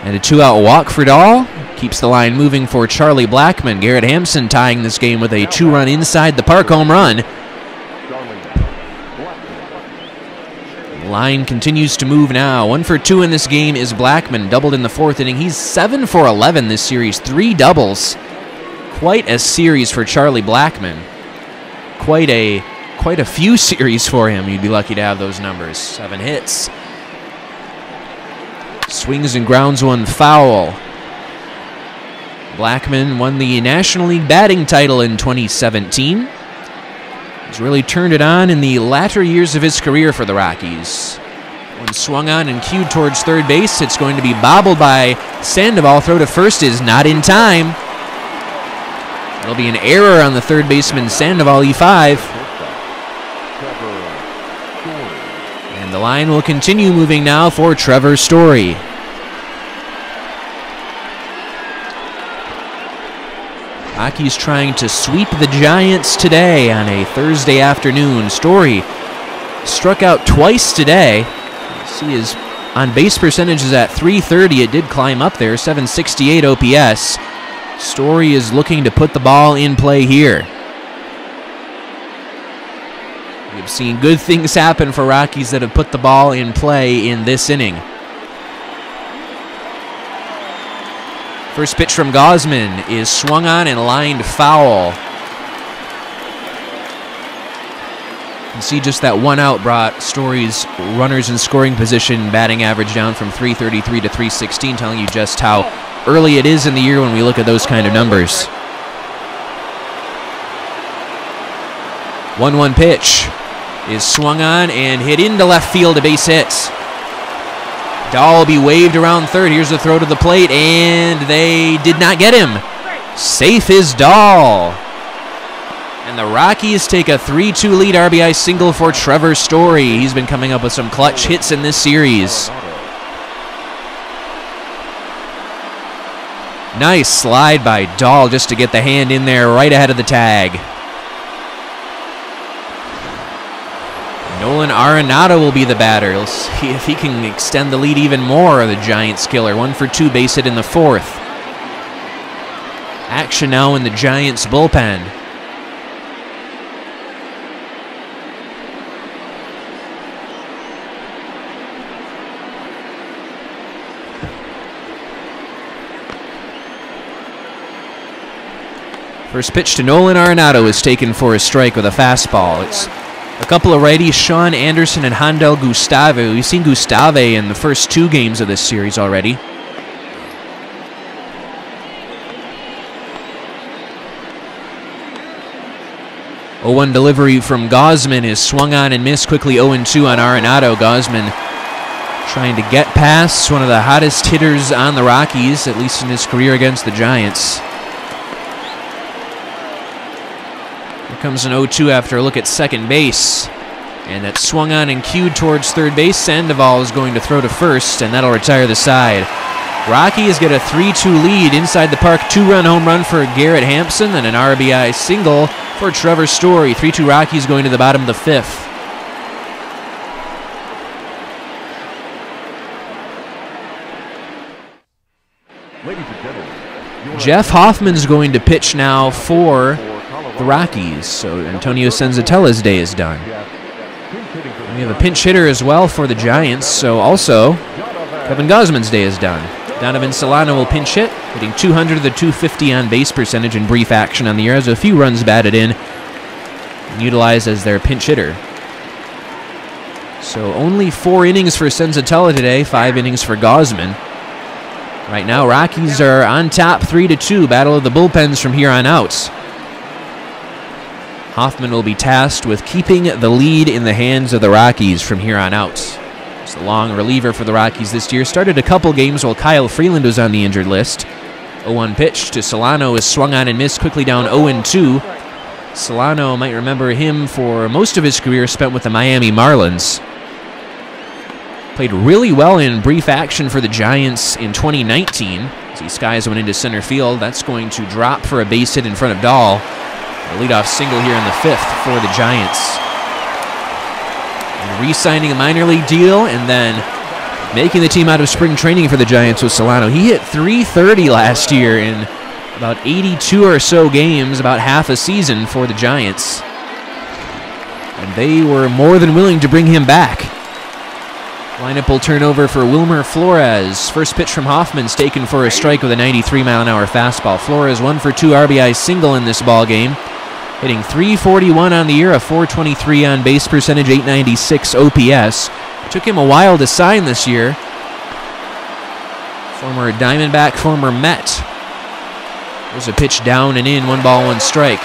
And a 2-out walk for Dahl keeps the line moving for Charlie Blackmon. Garrett Hampson tying this game with a 2-run inside the park home run. The line continues to move now. 1 for 2 in this game is Blackmon. Doubled in the 4th inning. He's 7 for 11 this series. 3 doubles. Quite a series for Charlie Blackmon. Quite a few series for him. You'd be lucky to have those numbers. 7 hits. Swings and grounds one foul. Blackmon won the National League batting title in 2017. He's really turned it on in the latter years of his career for the Rockies. Won swung on and cued towards third base. It's going to be bobbled by Sandoval. Throw to first is not in time. There'll be an error on the third baseman Sandoval, E5. And the line will continue moving now for Trevor Story. Rockies trying to sweep the Giants today on a Thursday afternoon. Story struck out twice today. You see his on-base percentage is at .330. It did climb up there, 768 OPS. Story is looking to put the ball in play here. We've seen good things happen for Rockies that have put the ball in play in this inning. First pitch from Gausman is swung on and lined foul. You can see just that one out brought Story's runners in scoring position batting average down from .333 to .316, telling you just how early it is in the year when we look at those kind of numbers. 1-1 pitch is swung on and hit into left field, a base hit. Dahl will be waved around third. Here's the throw to the plate, and they did not get him. Safe is Dahl. And the Rockies take a 3-2 lead. RBI single for Trevor Story. He's been coming up with some clutch hits in this series. Nice slide by Dahl just to get the hand in there right ahead of the tag. Nolan Arenado will be the batter. He'll see if he can extend the lead even more. The Giants killer. 1 for 2 base hit in the fourth. Action now in the Giants bullpen. First pitch to Nolan Arenado is taken for a strike with a fastball. It's a couple of righties, Sean Anderson and Handel Gustave. We've seen Gustave in the first 2 games of this series already. A 0-1 delivery from Gausman is swung on and missed. Quickly 0-2 on Arenado. Gausman trying to get past one of the hottest hitters on the Rockies, at least in his career against the Giants. Comes an 0-2 after a look at second base. And that's swung on and cued towards third base. Sandoval is going to throw to first, and that'll retire the side. Rockies get a 3-2 lead inside the park. 2-run home run for Garrett Hampson and an RBI single for Trevor Story. 3-2 Rockies going to the bottom of the fifth. Ladies and gentlemen, Jeff Hoffman's going to pitch now for the Rockies, so Antonio Senzatella's day is done. We have a pinch hitter as well for the Giants, so also Kevin Gausman's day is done. Donovan Solano will pinch hit, hitting .200 to the .250 on base percentage in brief action on the year. Has a few runs batted in and utilized as their pinch hitter. So only 4 innings for Senzatella today, 5 innings for Gausman. Right now, Rockies are on top 3-2. Battle of the bullpens from here on out. Hoffman will be tasked with keeping the lead in the hands of the Rockies from here on out. He's the long reliever for the Rockies this year. Started a couple games while Kyle Freeland was on the injured list. 0-1 pitch to Solano is swung on and missed, quickly down 0-2. Solano might remember him for most of his career spent with the Miami Marlins. Played really well in brief action for the Giants in 2019. As he skies one into center field, that's going to drop for a base hit in front of Dahl. A leadoff single here in the fifth for the Giants. And re-signing a minor league deal and then making the team out of spring training for the Giants with Solano. He hit .330 last year in about 82 or so games, about half a season for the Giants. And they were more than willing to bring him back. Lineup will turn over for Wilmer Flores. First pitch from Hoffman's taken for a strike with a 93-mile-an-hour fastball. Flores 1 for 2 RBI single in this ball game. Hitting .341 on the year, a .423 on base percentage, 896 OPS. It took him a while to sign this year. Former Diamondback, former Met. There's a pitch down and in, 1 ball, 1 strike.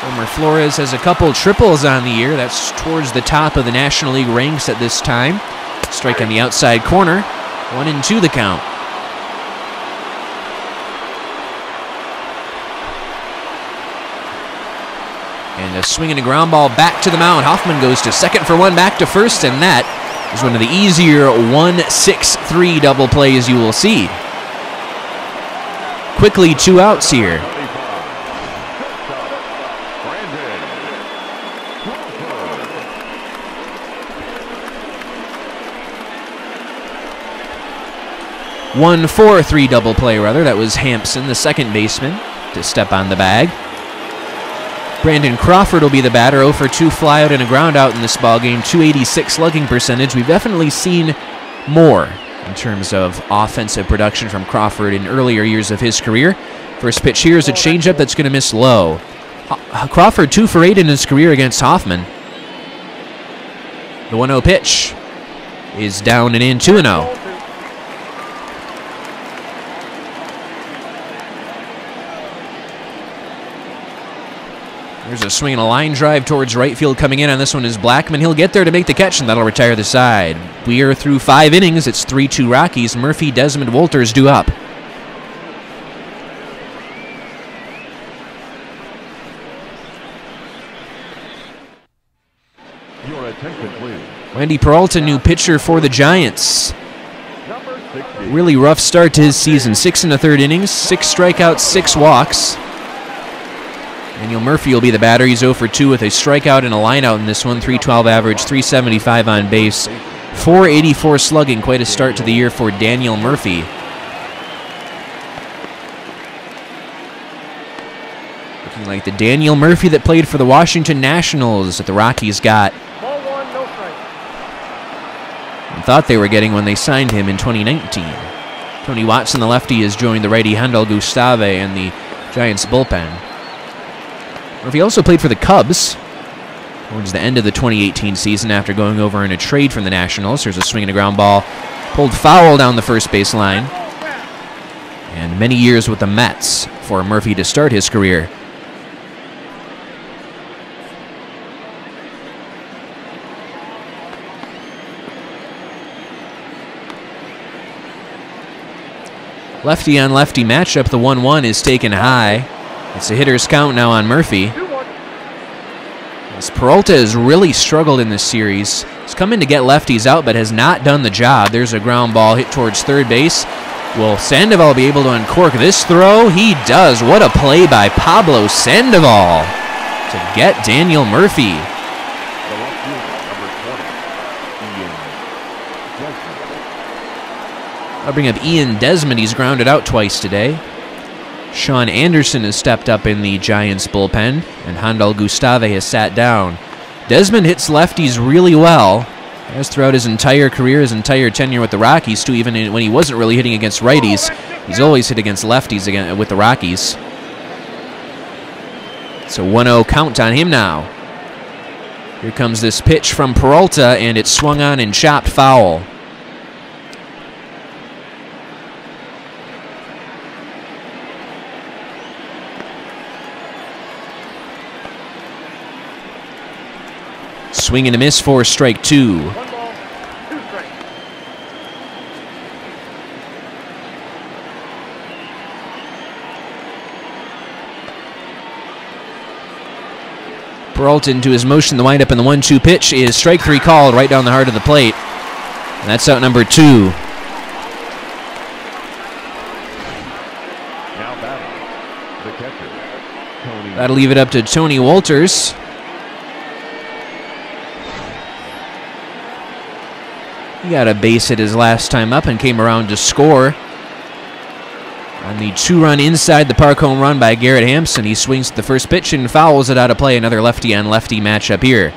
Homer Flores has a couple triples on the year. That's towards the top of the National League ranks at this time. Strike on the outside corner. 1-2 the count. And a swing and a ground ball back to the mound. Hoffman goes to second for one, back to first, and that is one of the easier 1-6-3 double plays you will see. Quickly 2 outs here. One 4-3 double play, rather. That was Hampson, the second baseman, to step on the bag. Brandon Crawford will be the batter. 0 for 2 flyout and a ground out in this ballgame. .286 slugging percentage. We've definitely seen more in terms of offensive production from Crawford in earlier years of his career. First pitch here is a changeup that's going to miss low. Crawford 2 for 8 in his career against Hoffman. The 1-0 pitch is down and in. 2-0. There's a swing and a line drive towards right field coming in on this one is Blackman. He'll get there to make the catch, and that'll retire the side. We are through 5 innings. It's 3-2 Rockies. Murphy, Desmond, Wolters due up. Your attention, please. Wendy Peralta, new pitcher for the Giants. Really rough start to his season. 6 1/3 innings, 6 strikeouts, 6 walks. Daniel Murphy will be the batter. He's 0 for 2 with a strikeout and a lineout in this one. .312 average, .375 on base, .484 slugging. Quite a start to the year for Daniel Murphy. Looking like the Daniel Murphy that played for the Washington Nationals that the Rockies got and thought they were getting when they signed him in 2019. Tony Watson, the lefty, has joined the righty Handel Gustave and the Giants bullpen. Murphy also played for the Cubs towards the end of the 2018 season after going over in a trade from the Nationals. There's a swing and a ground ball pulled foul down the first base line. And many years with the Mets for Murphy to start his career. Lefty on lefty matchup. The 1-1 is taken high. It's a hitter's count now on Murphy. As Peralta has really struggled in this series. He's come in to get lefties out, but has not done the job. There's a ground ball hit towards third base. Will Sandoval be able to uncork this throw? He does. What a play by Pablo Sandoval to get Daniel Murphy. I'll bring up Ian Desmond. He's grounded out twice today. Sean Anderson has stepped up in the Giants bullpen, and Handel Gustave has sat down. Desmond hits lefties really well, as throughout his entire career, his entire tenure with the Rockies, too. Even when he wasn't really hitting against righties, he's always hit against lefties again with the Rockies. It's a 1-0 count on him now. Here comes this pitch from Peralta, and it's swung on and chopped foul. Swing and a miss for strike 2. Peralta into his motion. The windup and the 1-2 pitch is strike 3 called right down the heart of the plate. And that's out number 2. Now batting, the catcher, Tony. That'll leave it up to Tony Wolters. He got a base hit his last time up and came around to score. On the 2-run inside the park home run by Garrett Hampson, he swings at the first pitch and fouls it out of play. Another lefty-on-lefty matchup here.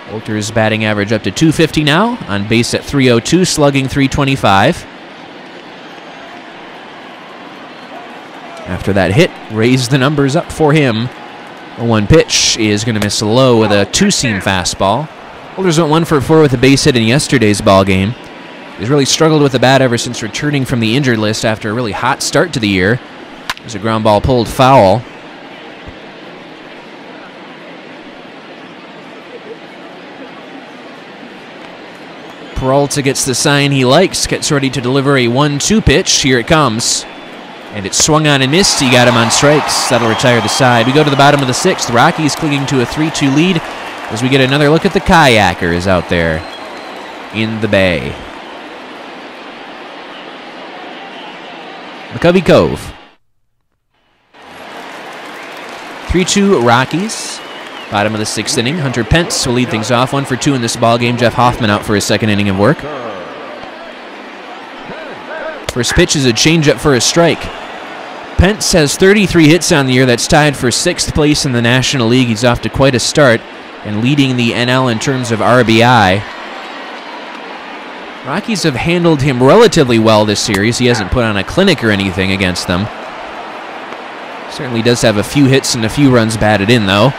Wolters' batting average up to .250 now, on base at .302, slugging .325. After that hit, raised the numbers up for him. The 1 pitch is going to miss low with a 2-seam fastball. Wolters went 1 for 4 with a base hit in yesterday's ball game. He's really struggled with the bat ever since returning from the injured list after a really hot start to the year. There's a ground ball pulled foul. Peralta gets the sign he likes, gets ready to deliver a 1-2 pitch. Here it comes. And it's swung on and missed. He got him on strikes. That'll retire the side. We go to the bottom of the 6th. Rockies clinging to a 3-2 lead as we get another look at the kayakers out there in the bay. McCovey Cove. 3-2 Rockies. Bottom of the 6th inning. Hunter Pence will lead things off. 1 for 2 in this ballgame. Jeff Hoffman out for his 2nd inning of work. First pitch is a changeup for a strike. Pence has 33 hits on the year. That's tied for 6th place in the National League. He's off to quite a start and leading the NL in terms of RBI. Rockies have handled him relatively well this series. He hasn't put on a clinic or anything against them. Certainly does have a few hits and a few runs batted in, though.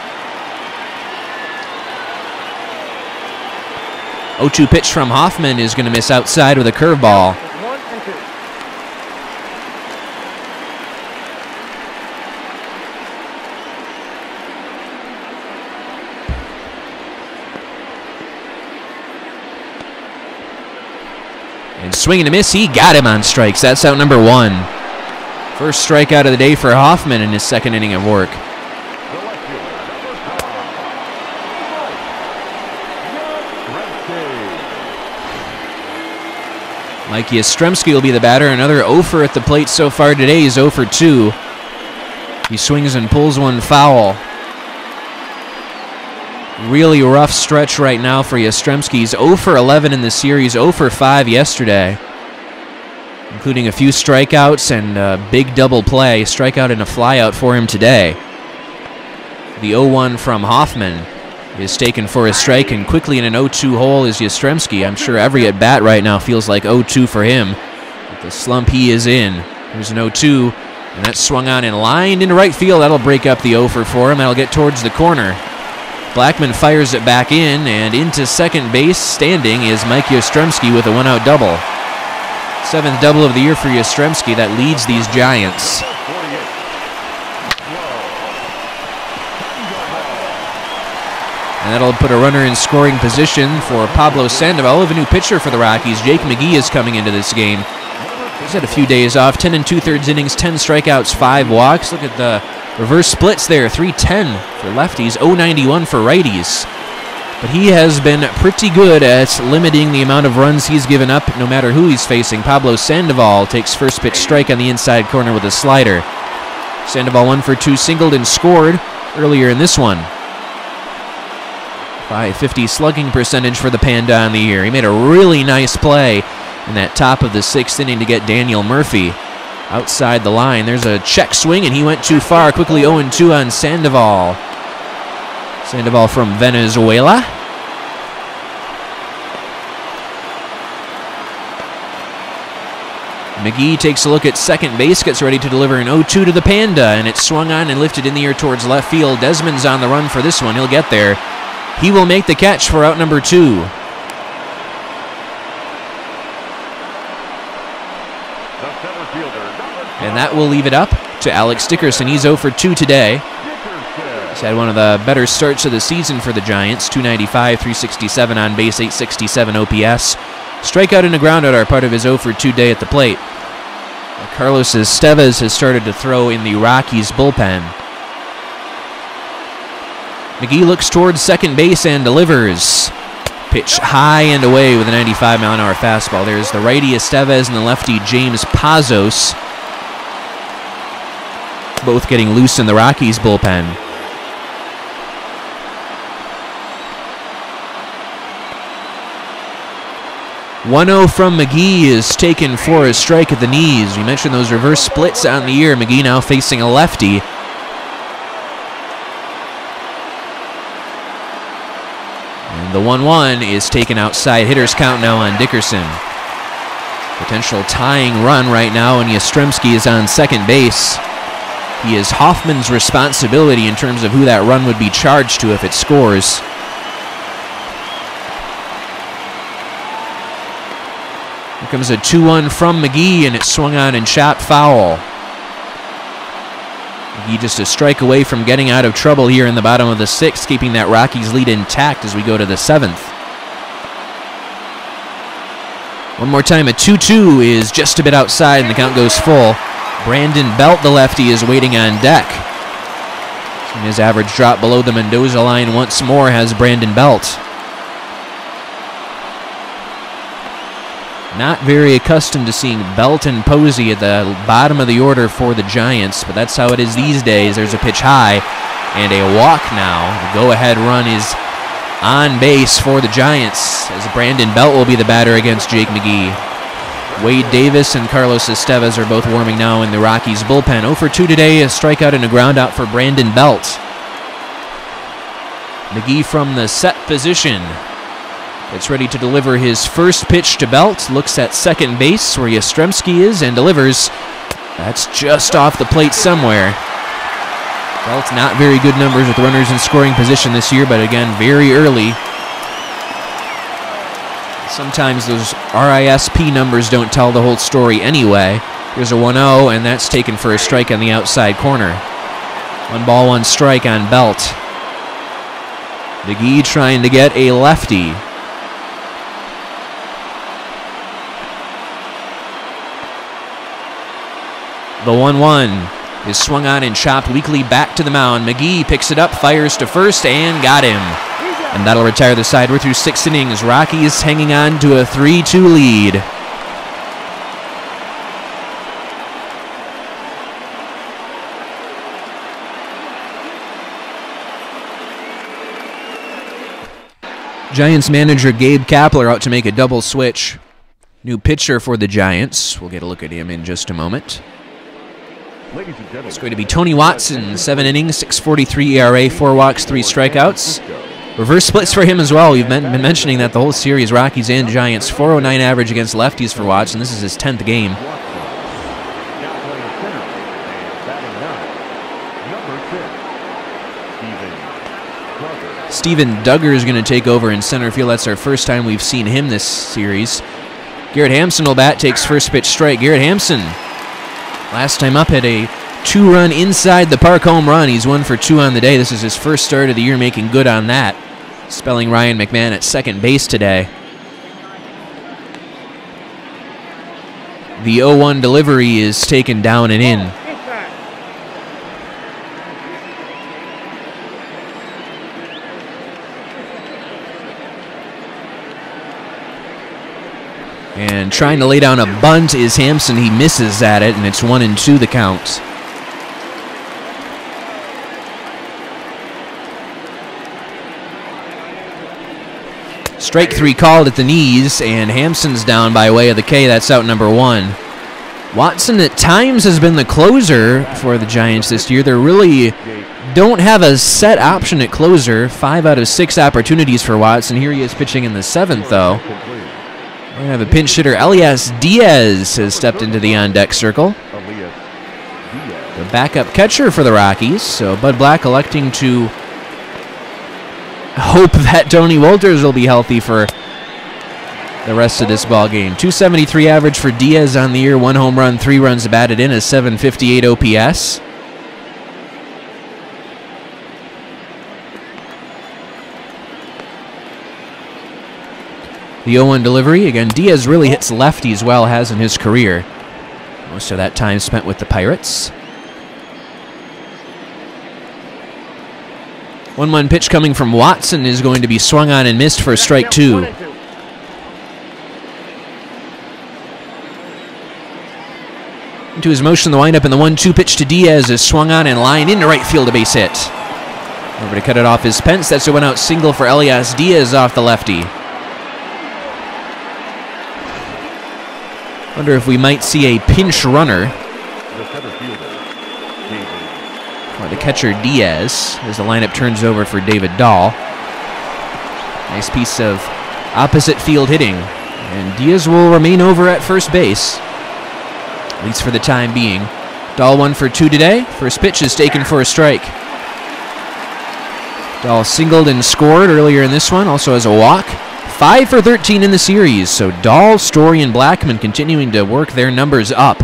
0-2 pitch from Hoffman is going to miss outside with a curveball. And swing and a miss, he got him on strikes. That's out number 1. First strikeout of the day for Hoffman in his 2nd inning of work. Mike Yastrzemski will be the batter. Another 0-for at the plate so far today. He's 0 for 2. He swings and pulls one foul. Really rough stretch right now for Yastrzemski. He's 0 for 11 in the series, 0 for 5 yesterday, including a few strikeouts and a big double play. Strikeout and a flyout for him today. The 0-1 from Hoffman is taken for a strike, and quickly in an 0-2 hole is Yastrzemski. I'm sure every at-bat right now feels like 0-2 for him. With the slump he is in. Here's an 0-2, and that's swung on and lined into right field. That'll break up the 0 for him. That'll get towards the corner. Blackman fires it back in, and into second base standing is Mike Yastrzemski with a 1-out double. 7th double of the year for Yastrzemski. That leads these Giants. And that'll put a runner in scoring position for Pablo Sandoval. A new pitcher for the Rockies. Jake McGee is coming into this game. He's had a few days off. 10 2/3 innings, 10 strikeouts, 5 walks. Look at the reverse splits there. 310 for lefties, 091 for righties. But he has been pretty good at limiting the amount of runs he's given up no matter who he's facing. Pablo Sandoval takes first pitch strike on the inside corner with a slider. Sandoval 1 for 2 singled and scored earlier in this one. .550 slugging percentage for the Panda on the year. He made a really nice play in that top of the 6th inning to get Daniel Murphy outside the line. There's a check swing, and he went too far. Quickly 0-2 on Sandoval. Sandoval from Venezuela. McGee takes a look at second base, gets ready to deliver an 0-2 to the Panda, and it's swung on and lifted in the air towards left field. Desmond's on the run for this one. He'll get there. He will make the catch for out number 2. And that will leave it up to Alex Dickerson. He's 0 for 2 today. He's had one of the better starts of the season for the Giants. 295, 367 on base, 867 OPS. Strikeout and a groundout are part of his 0 for 2 day at the plate. Carlos Estevez has started to throw in the Rockies bullpen. McGee looks towards second base and delivers. Pitch high and away with a 95-mile-an-hour fastball. There's the righty Estevez and the lefty James Pazos, both getting loose in the Rockies bullpen. .1-0 from McGee is taken for a strike at the knees. We mentioned those reverse splits on the year. McGee now facing a lefty. And the 1-1 is taken outside. Hitters count now on Dickerson. Potential tying run right now, and Yastrzemski is on second base. He is Hoffman's responsibility in terms of who that run would be charged to if it scores. Here comes a 2-1 from McGee, and it's swung on and chopped foul. McGee just a strike away from getting out of trouble here in the bottom of the 6th, keeping that Rockies lead intact as we go to the 7th. One more time, a 2-2 is just a bit outside, and the count goes full. Brandon Belt, the lefty, is waiting on deck. And his average drop below the Mendoza line once more has Brandon Belt. Not very accustomed to seeing Belt and Posey at the bottom of the order for the Giants, but that's how it is these days. There's a pitch high and a walk now. The go-ahead run is on base for the Giants, as Brandon Belt will be the batter against Jake McGee. Wade Davis and Carlos Estevez are both warming now in the Rockies bullpen. 0 for 2 today, a strikeout and a groundout for Brandon Belt. McGee from the set position. Gets ready to deliver his first pitch to Belt. Looks at second base where Yastrzemski is and delivers. That's just off the plate somewhere. Belt not very good numbers with runners in scoring position this year, but again, very early. Sometimes those RISP numbers don't tell the whole story anyway. Here's a 1-0, and that's taken for a strike on the outside corner. 1 ball, 1 strike on Belt. McGee trying to get a lefty. The 1-1 is swung on and chopped weakly back to the mound. McGee picks it up, fires to first, and got him. And that'll retire the side. We're through 6 innings. Rockies hanging on to a 3-2 lead. Giants manager Gabe Kapler out to make a double switch. New pitcher for the Giants. We'll get a look at him in just a moment. It's going to be Tony Watson, 7 innings, 6.43 ERA, 4 walks, 3 strikeouts. Reverse splits for him as well. We've been mentioning that the whole series, Rockies and Giants. 409 average against lefties for Watson. This is his 10th game. Steven Duggar is going to take over in center field. That's our first time we've seen him this series. Garrett Hampson will bat, takes first pitch strike. Garrett Hampson, last time up, had a 2-run inside the park home run. He's 1 for 2 on the day. This is his first start of the year, making good on that. Spelling Ryan McMahon at second base today. The 0-1 delivery is taken down and in. And trying to lay down a bunt is Hampson. He misses at it, and it's 1-2 the count. Strike 3 called at the knees, and Hampson's down by way of the K. That's out number 1. Watson at times has been the closer for the Giants this year. They really don't have a set option at closer. 5 out of 6 opportunities for Watson. Here he is pitching in the 7th, though. We're going to have a pinch hitter. Elias Diaz has stepped into the on-deck circle. The backup catcher for the Rockies. So Bud Black electing to hope that Tony Wolters will be healthy for the rest of this ball game. 273 average for Diaz on the year. 1 home run, 3 runs batted in, a 758 OPS. The 0-1 delivery. Again, Diaz really hits lefties well, has in his career. Most of that time spent with the Pirates. 1-1 pitch coming from Watson is going to be swung on and missed for strike 2. Into his motion, the windup, and the 1-2 pitch to Diaz is swung on and lined into right field, a base hit. Over to cut it off is Pence. That's a 1-out single for Elias Diaz off the lefty. Wonder if we might see a pinch runner for the catcher Diaz as the lineup turns over for David Dahl. Nice piece of opposite field hitting. And Diaz will remain over at first base, at least for the time being. Dahl 1 for 2 today. First pitch is taken for a strike. Dahl singled and scored earlier in this one, also has a walk. 5 for 13 in the series, so Dahl, Story, and Blackman continuing to work their numbers up.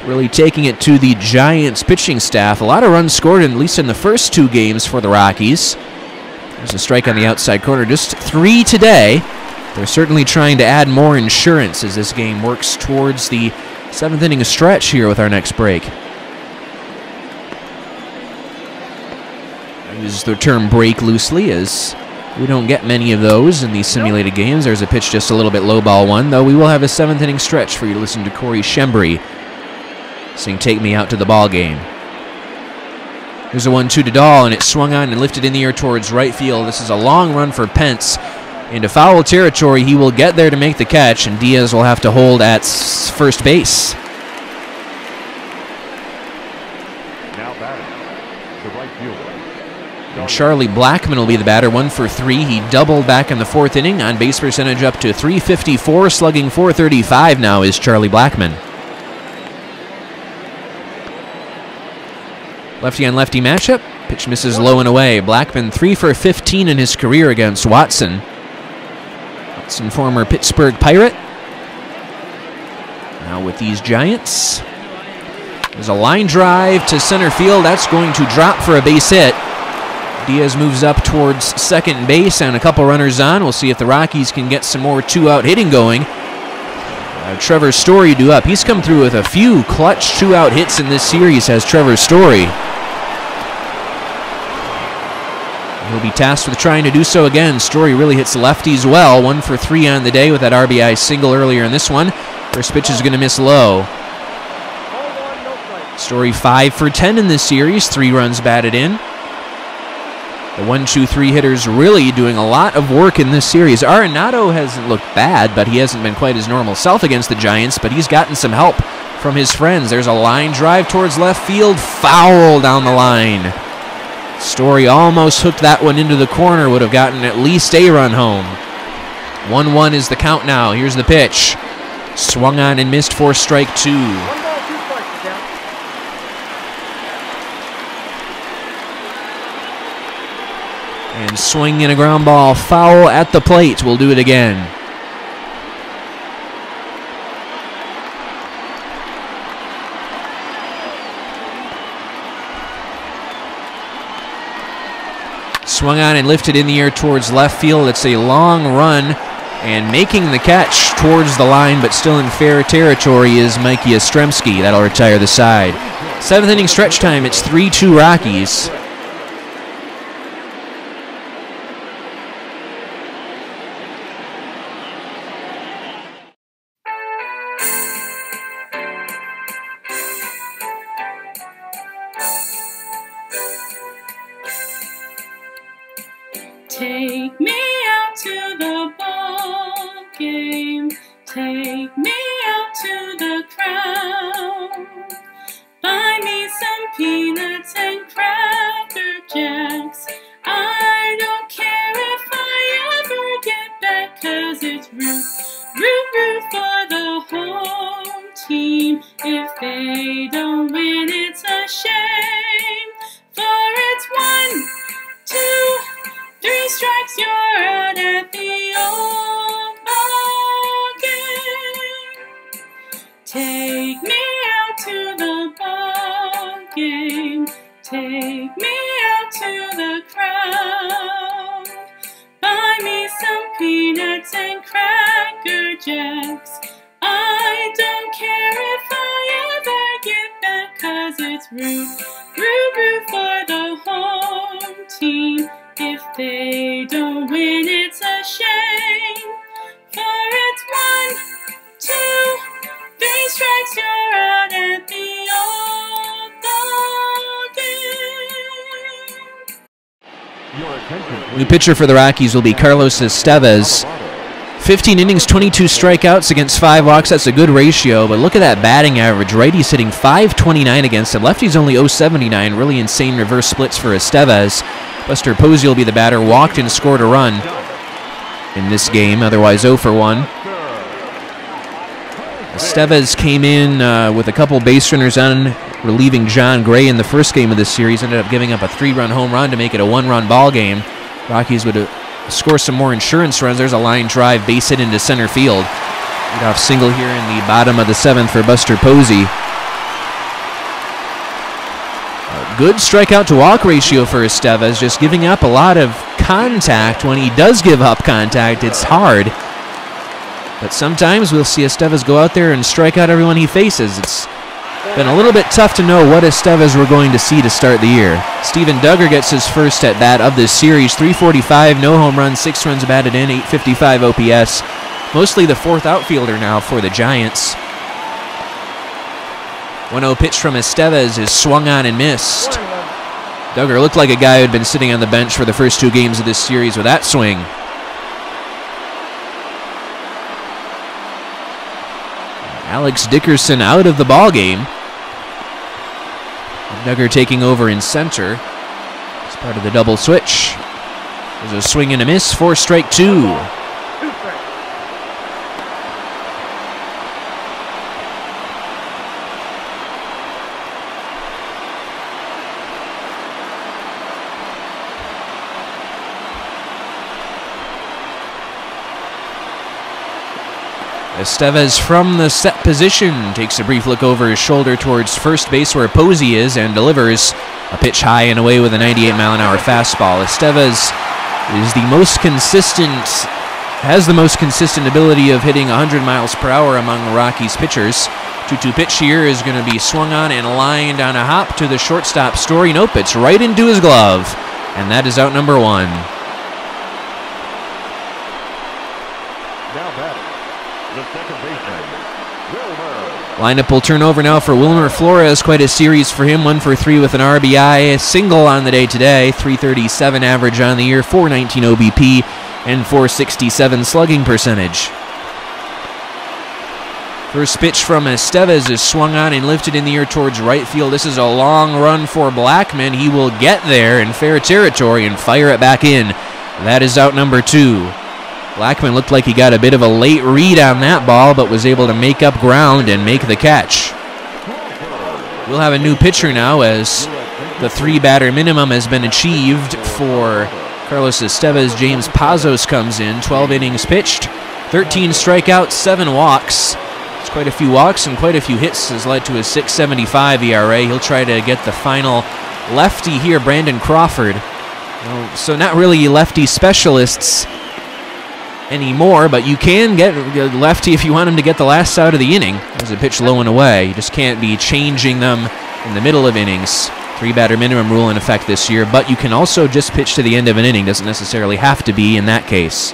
Really taking it to the Giants pitching staff. A lot of runs scored, at least in the first 2 games for the Rockies. There's a strike on the outside corner, just 3 today. They're certainly trying to add more insurance as this game works towards the 7th inning stretch here with our next break. I use the term break loosely as we don't get many of those in these simulated games. There's a pitch just a little bit low ball one, though we will have a 7th inning stretch for you to listen to Corey Shembry sing Take Me Out to the Ball Game. Here's a 1-2 to Dahl, and it's swung on and lifted in the air towards right field. This is a long run for Pence into foul territory. He will get there to make the catch, and Diaz will have to hold at first base. Now batting, the right fielder. And Charlie Blackmon will be the batter, 1 for 3. He doubled back in the 4th inning. On base percentage up to .354, slugging .435 now is Charlie Blackmon. Lefty on lefty matchup. Pitch misses low and away. Blackmon 3 for 15 in his career against Watson. Watson, former Pittsburgh Pirate. Now with these Giants. There's a line drive to center field. That's going to drop for a base hit. Diaz moves up towards second base and a couple runners on. We'll see if the Rockies can get some more two-out hitting going. Trevor Story due up. He's come through with a few clutch two-out hits in this series, has Trevor Story. He'll be tasked with trying to do so again. Story really hits lefties well. 1 for 3 on the day with that RBI single earlier in this one. First pitch is going to miss low. Story 5 for 10 in this series. 3 runs batted in. The 1-2-3 hitters really doing a lot of work in this series. Arenado hasn't looked bad, but he hasn't been quite his normal self against the Giants, but he's gotten some help from his friends. There's a line drive towards left field. Foul down the line. Story almost hooked that one into the corner. Would have gotten at least a run home. 1-1 is the count now. Here's the pitch. Swung on and missed for strike 2. And swing and a ground ball foul at the plate. We'll do it again. Swung on and lifted in the air towards left field. It's a long run, and making the catch towards the line but still in fair territory is Mikey Ostremski. That'll retire the side. 7th inning stretch time. It's 3-2 Rockies. Take me out to the ball game. Take me out to the crowd. Buy me some peanuts and Cracker Jacks. I don't care if I ever get back, 'cause it's root, root, root for the home team. If they don't win, it's a shame. For it's 1, 2, 3 strikes, you're out at the old ball game. Take me out to the ball game. Take me out to the crowd. Buy me some peanuts and Cracker Jacks. I don't care if I ever get back, 'cause it's root, root, root for the home team. If they don't win, it's a shame. For it's 1, 2, 3 strikes, you're out at the old ball game. New pitcher for the Rockies will be Carlos Estevez. 15 innings, 22 strikeouts against 5 walks. That's a good ratio, but look at that batting average. Righties hitting .529 against him. Lefties only .079. Really insane reverse splits for Estevez. Buster Posey will be the batter. Walked and scored a run in this game, otherwise 0 for 1. Estevez came in with a couple base runners on, relieving John Gray in the first game of this series. Ended up giving up a 3-run home run to make it a 1-run ball game. Rockies would score some more insurance runs. There's a line drive, base hit into center field. Leadoff single here in the bottom of the 7th for Buster Posey. Good strikeout to walk ratio for Estevez, just giving up a lot of contact. When he does give up contact, it's hard. But sometimes we'll see Estevez go out there and strike out everyone he faces. It's been a little bit tough to know what Estevez we're going to see to start the year. Steven Duggar gets his first at bat of this series. 345, no home runs, 6 runs batted in, 855 OPS. Mostly the fourth outfielder now for the Giants. 1-0 pitch from Estevez is swung on and missed. Duggar looked like a guy who had been sitting on the bench for the first 2 games of this series with that swing. Alex Dickerson out of the ball game. Duggar taking over in center as part of the double switch. There's a swing and a miss for strike 2. Estevez from the set position takes a brief look over his shoulder towards first base where Posey is and delivers a pitch high and away with a 98-mile-an-hour fastball. Estevez is the most consistent, has the most consistent ability of hitting 100 miles per hour among the Rockies pitchers. 2-2 pitch here is going to be swung on and lined on a hop to the shortstop Story. Nope, it's right into his glove, and that is out number 1. Lineup will turn over now for Wilmer Flores. Quite a series for him. 1 for 3 with an RBI. A single on the day today. 337 average on the year. 419 OBP and 467 slugging percentage. First pitch from Estevez is swung on and lifted in the air towards right field. This is a long run for Blackman. He will get there in fair territory and fire it back in. That is out number 2. Blackman looked like he got a bit of a late read on that ball, but was able to make up ground and make the catch. We'll have a new pitcher now as the 3-batter minimum has been achieved for Carlos Estevez. James Pazos comes in, 12 innings pitched, 13 strikeouts, 7 walks. It's quite a few walks and quite a few hits has led to a 6.75 ERA. He'll try to get the final lefty here, Brandon Crawford. So not really lefty specialists anymore, but you can get lefty if you want him to get the last out of the inning. There's a pitch low and away. You just can't be changing them in the middle of innings. 3-batter minimum rule in effect this year, but you can also just pitch to the end of an inning. Doesn't necessarily have to be in that case.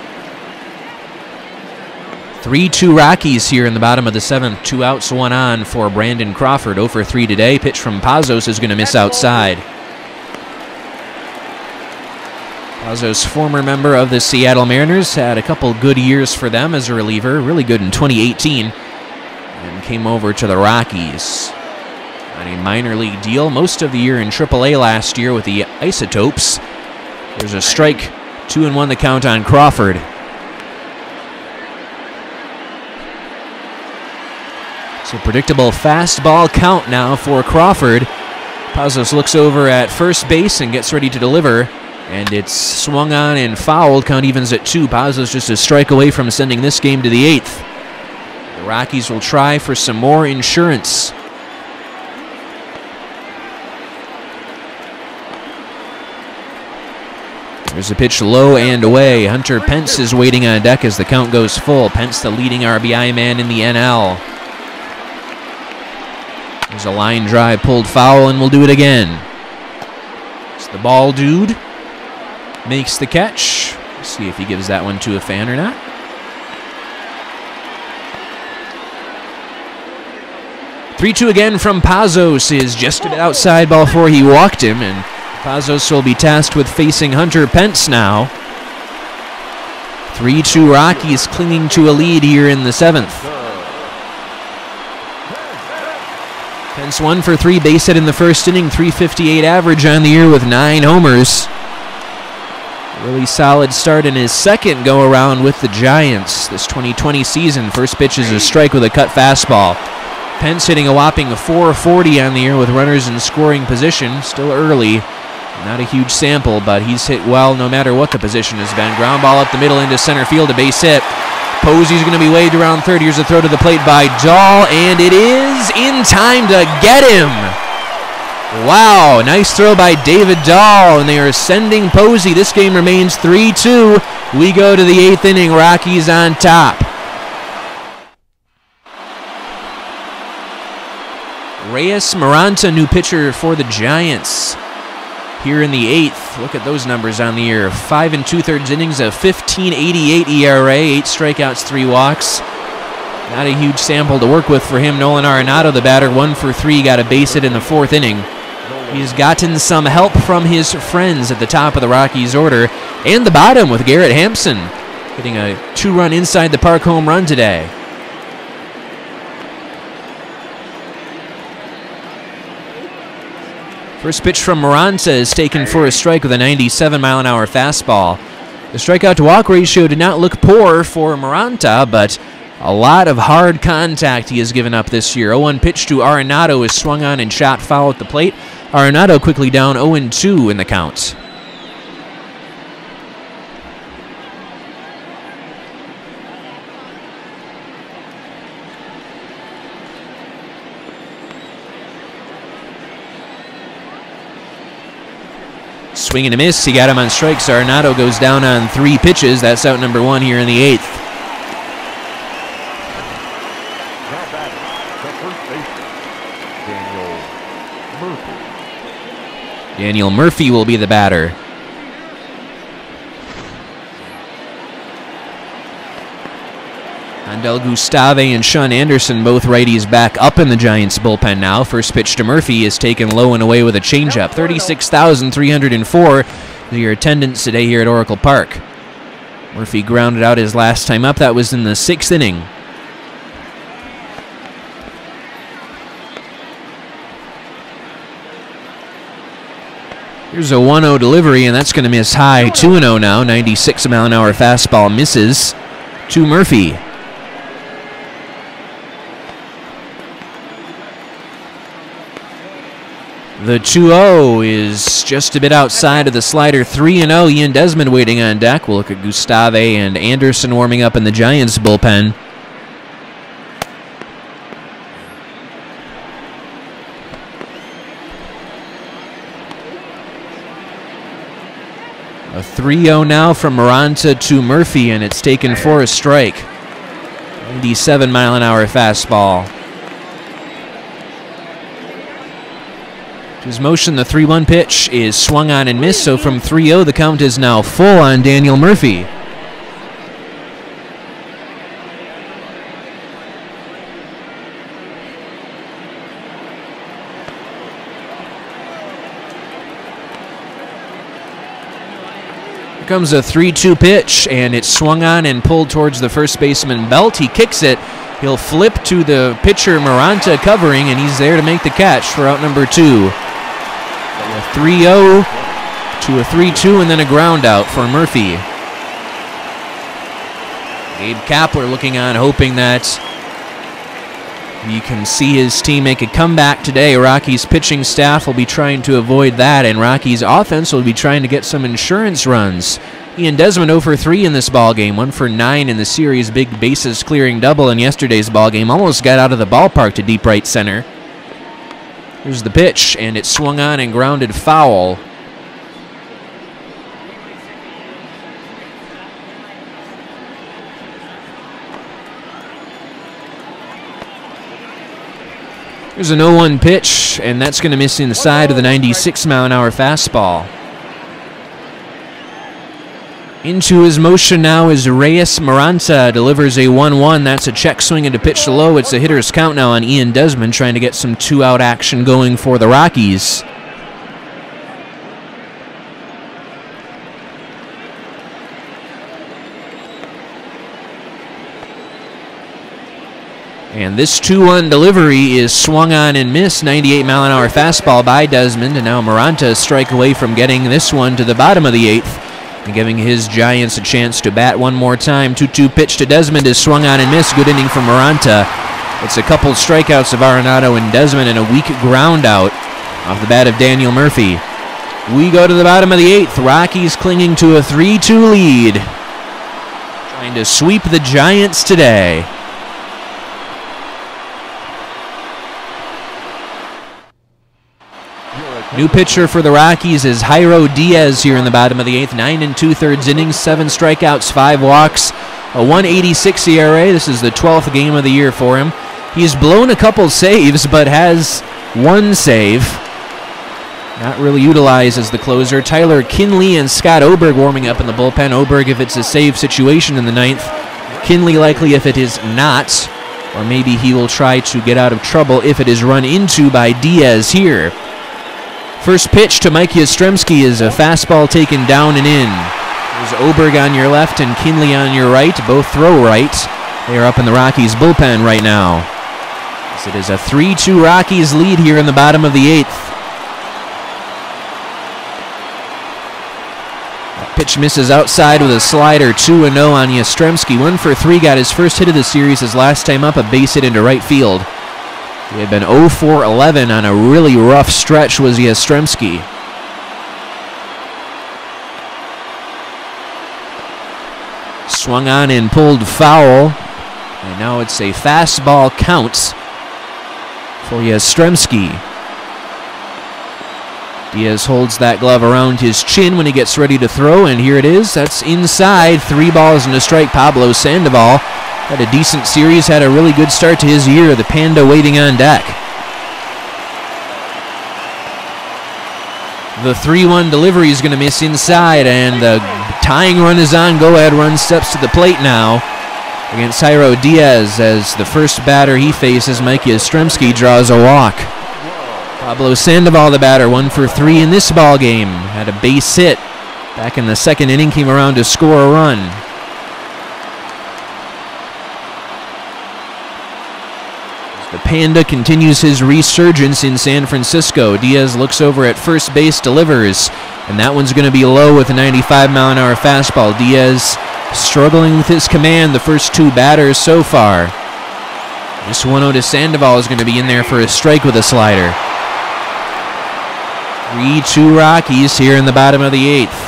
3-2 Rockies here in the bottom of the 7th. 2 outs, 1 on for Brandon Crawford. 0 for 3 today. Pitch from Pazos is going to miss outside. Pazos, former member of the Seattle Mariners, had a couple good years for them as a reliever. Really good in 2018. And came over to the Rockies on a minor league deal. Most of the year in AAA last year with the Isotopes. There's a strike. 2-1 the count on Crawford. So predictable fastball count now for Crawford. Pazos looks over at first base and gets ready to deliver. And it's swung on and fouled. Count evens at 2. Pazos just a strike away from sending this game to the 8th. The Rockies will try for some more insurance. There's a pitch low and away. Hunter Pence is waiting on deck as the count goes full. Pence, the leading RBI man in the NL. There's a line drive pulled foul, and we'll do it again. It's the ball dude. Makes the catch. Let's see if he gives that one to a fan or not. "3-2 again from Pazos is just a bit outside ball 4. He walked him, and Pazos will be tasked with facing Hunter Pence now. 3-2 Rockies clinging to a lead here in the 7th. Pence 1 for 3, base hit in the first inning, 358 average on the year with 9 homers. Really solid start in his second go-around with the Giants this 2020 season. First pitch is a strike with a cut fastball. Pence hitting a whopping 440 on the year with runners in scoring position. Still early. Not a huge sample, but he's hit well no matter what the position has been. Ground ball up the middle into center field, a base hit. Posey's going to be waved around third. Here's a throw to the plate by Dahl, and it is in time to get him. Wow, nice throw by David Dahl, and they are sending Posey. This game remains 3-2. We go to the 8th inning, Rockies on top. Reyes Maranta, new pitcher for the Giants. Here in the 8th, look at those numbers on the year. 5 2/3 innings, a 15.88 ERA, 8 strikeouts, 3 walks. Not a huge sample to work with for him. Nolan Arenado, the batter, 1 for 3, got a base hit in the 4th inning. He's gotten some help from his friends at the top of the Rockies order and the bottom with Garrett Hampson hitting a 2-run inside the park home run today. First pitch from Maranta is taken for a strike with a 97-mile-an-hour fastball. The strikeout-to-walk ratio did not look poor for Maranta, but a lot of hard contact he has given up this year. 0-1 pitch to Arenado is swung on and shot foul at the plate. Arenado quickly down 0-2 in the count. Swing and a miss. He got him on strikes. Arenado goes down on 3 pitches. That's out number 1 here in the 8th. Now batting, the first baseman, Daniel Murphy. Daniel Murphy will be the batter. Andel Gustave and Sean Anderson, both righties, back up in the Giants bullpen now. First pitch to Murphy is taken low and away with a changeup. 36,304 is your attendance today here at Oracle Park. Murphy grounded out his last time up. That was in the 6th inning. Here's a 1-0 delivery, and that's going to miss high. 2-0 now. 96-mile-an-hour fastball misses to Murphy. The 2-0 is just a bit outside of the slider. 3-0. Ian Desmond waiting on deck. We'll look at Gustave and Anderson warming up in the Giants bullpen. A 3-0 now from Maranta to Murphy, and it's taken for a strike. 97-mile-an-hour fastball. His motion, the 3-1 pitch, is swung on and missed, so from 3-0 the count is now full on Daniel Murphy. Here comes a 3-2 pitch, and it's swung on and pulled towards the first baseman belt. He kicks it. He'll flip to the pitcher Maranta covering, and he's there to make the catch for out number 2. A 3-0 to a 3-2 and then a ground out for Murphy. Gabe Kapler looking on, hoping that he can see his team make a comeback today. Rockies pitching staff will be trying to avoid that, and Rockies offense will be trying to get some insurance runs. Ian Desmond 0 for 3 in this ballgame, 1 for 9 in the series. Big bases clearing double in yesterday's ballgame. Almost got out of the ballpark to deep right center. Here's the pitch, and it swung on and grounded foul. Here's an 0-1 pitch, and that's going to miss inside of the 96-mile-an-hour fastball. Into his motion now is Reyes Maranta, delivers a 1-1. That's a check swing into pitch to low. It's a hitter's count now on Ian Desmond, trying to get some 2-out action going for the Rockies. And this 2-1 delivery is swung on and missed. 98-mile-an-hour fastball by Desmond, and now Maranta a strike away from getting this one to the bottom of the 8th. And giving his Giants a chance to bat one more time. 2-2 pitch to Desmond is swung on and missed. Good inning from Maranta. It's a couple strikeouts of Arenado and Desmond and a weak ground out off the bat of Daniel Murphy. We go to the bottom of the 8th. Rockies clinging to a 3-2 lead. Trying to sweep the Giants today. New pitcher for the Rockies is Jairo Diaz here in the bottom of the 8th. 9 2/3 innings, 7 strikeouts, 5 walks, a 1.86 ERA. This is the 12th game of the year for him. He's blown a couple saves, but has 1 save. Not really utilized as the closer. Tyler Kinley and Scott Oberg warming up in the bullpen. Oberg if it's a save situation in the 9th. Kinley likely if it is not. Or maybe he will try to get out of trouble if it is run into by Diaz here. First pitch to Mike Yastrzemski is a fastball taken down and in. There's Oberg on your left and Kinley on your right. Both throw right. They are up in the Rockies bullpen right now. As it is a 3-2 Rockies lead here in the bottom of the 8th. Pitch misses outside with a slider, 2-0 on Yastrzemski. 1 for 3, got his first hit of the series his last time up, a base hit into right field. He had been 0 for 11 on a really rough stretch was Yastrzemski. Swung on and pulled foul. And now it's a fastball count for Yastrzemski. Diaz holds that glove around his chin when he gets ready to throw, and here it is. That's inside. 3 balls and a strike. Pablo Sandoval had a decent series, had a really good start to his year. The Panda waiting on deck. The 3-1 delivery is going to miss inside, and the tying run is on. Go-ahead run steps to the plate now against Jairo Diaz as the first batter he faces, Mike Yastrzemski, draws a walk. Pablo Sandoval, the batter, 1 for 3 in this ball game. Had a base hit back in the 2nd inning, came around to score a run. The Panda continues his resurgence in San Francisco. Diaz looks over at first base, delivers, and that one's going to be low with a 95-mile-an-hour fastball. Diaz struggling with his command the first 2 batters so far. This 1-0 to Sandoval is going to be in there for a strike with a slider. 3-2 Rockies here in the bottom of the 8th.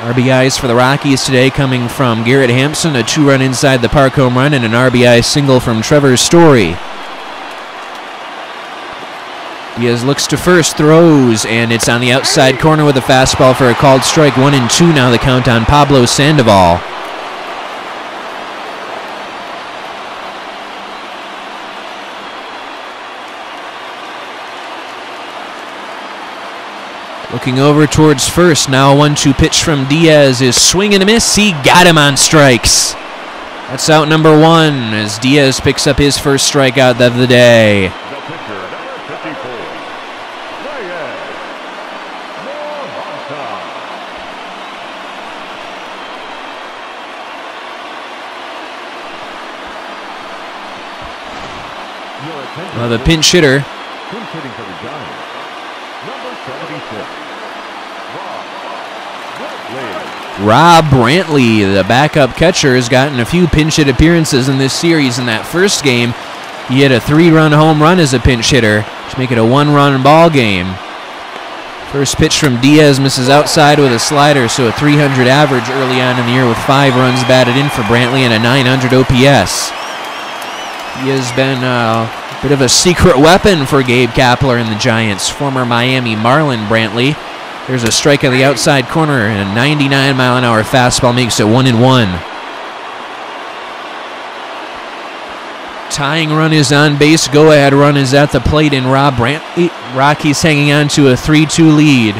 RBIs for the Rockies today coming from Garrett Hampson, a 2-run inside the park home run, and an RBI single from Trevor Story. Diaz looks to first, throws, and it's on the outside corner with a fastball for a called strike. 1-2 now the count on Pablo Sandoval. Looking over towards first, now a 1-2 pitch from Diaz is swing and a miss. He got him on strikes. That's out number 1 as Diaz picks up his first strikeout of the day. The pitcher, number 54, Ryan Morata. Well, the pinch hitter. Pinch hitting for the Giants, number 76. Rob Brantley, the backup catcher, has gotten a few pinch hit appearances in this series. In that first game, he had a 3-run home run as a pinch hitter to make it a 1-run ball game. First pitch from Diaz misses outside with a slider, so a 300 average early on in the year with 5 runs batted in for Brantley and a 900 OPS. He has been a bit of a secret weapon for Gabe Kapler and the Giants. Former Miami Marlin Brantley. There's a strike on the outside corner, and a 99-mile-an-hour fastball makes it 1-1. Tying run is on base. Go-ahead run is at the plate, and Rob Brantley. Rockies hanging on to a 3-2 lead.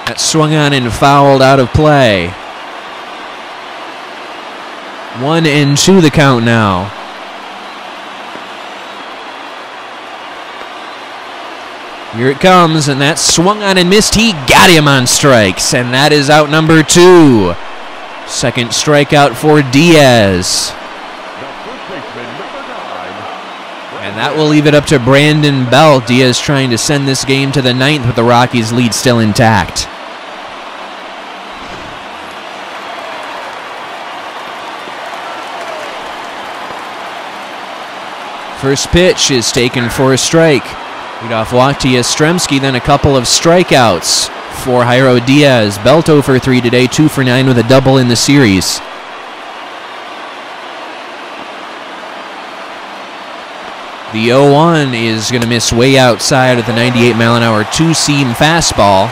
That swung on and fouled out of play. 1-2 the count now. Here it comes, and that swung on and missed. He got him on strikes, and that is out number 2. Second strikeout for Diaz. And that will leave it up to Brandon Belt. Diaz trying to send this game to the 9th with the Rockies' lead still intact. First pitch is taken for a strike. Leadoff walk to Yastrzemski, then a couple of strikeouts for Jairo Diaz. Belt 0 for 3 today, 2 for 9 with a double in the series. The 0-1 is going to miss way outside with a 98-mile-an-hour 2-seam fastball.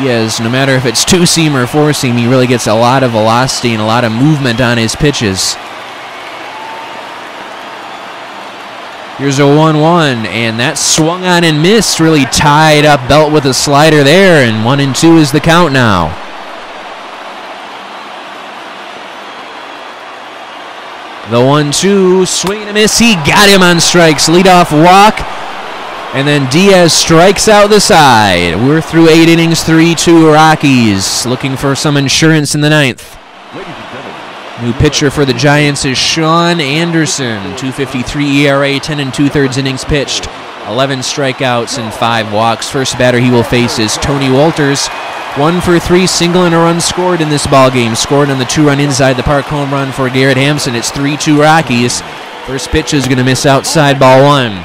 Diaz, no matter if it's 2-seam or 4-seam, he really gets a lot of velocity and a lot of movement on his pitches. Here's a 1-1, and that swung on and missed. Really tied up Belt with a slider there, and 1-2 is the count now. The 1-2, swing and a miss. He got him on strikes. Leadoff walk, and then Diaz strikes out the side. We're through 8 innings, 3-2 Rockies. Looking for some insurance in the 9th. New pitcher for the Giants is Sean Anderson. 2.53 ERA, 10 2/3 innings pitched, 11 strikeouts and 5 walks. First batter he will face is Tony Wolters. 1 for 3, single and a run scored in this ball game. Scored on the 2-run inside the park home run for Garrett Hampson. It's 3-2 Rockies. First pitch is going to miss outside, ball 1.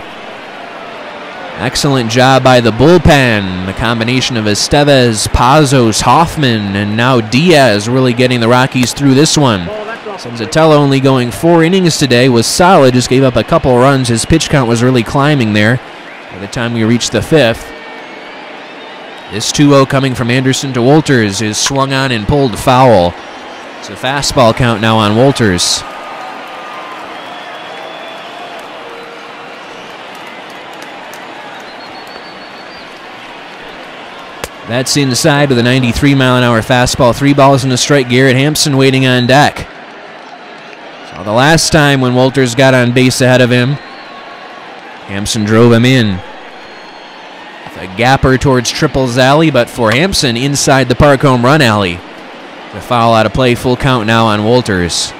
Excellent job by the bullpen. The combination of Estevez, Pazos, Hoffman, and now Diaz really getting the Rockies through this one. Senzatella only going 4 innings today was solid, just gave up a couple runs. His pitch count was really climbing there by the time we reached the 5th. This 2-0 coming from Anderson to Wolters is swung on and pulled foul. It's a fastball count now on Wolters. That's inside with a 93-mile-an-hour fastball. 3 balls and a strike. Garrett Hampson waiting on deck. So the last time when Wolters got on base ahead of him, Hampson drove him in. With a gapper towards Triples Alley, but for Hampson, inside the park home run alley. The foul out of play, full count now on Wolters.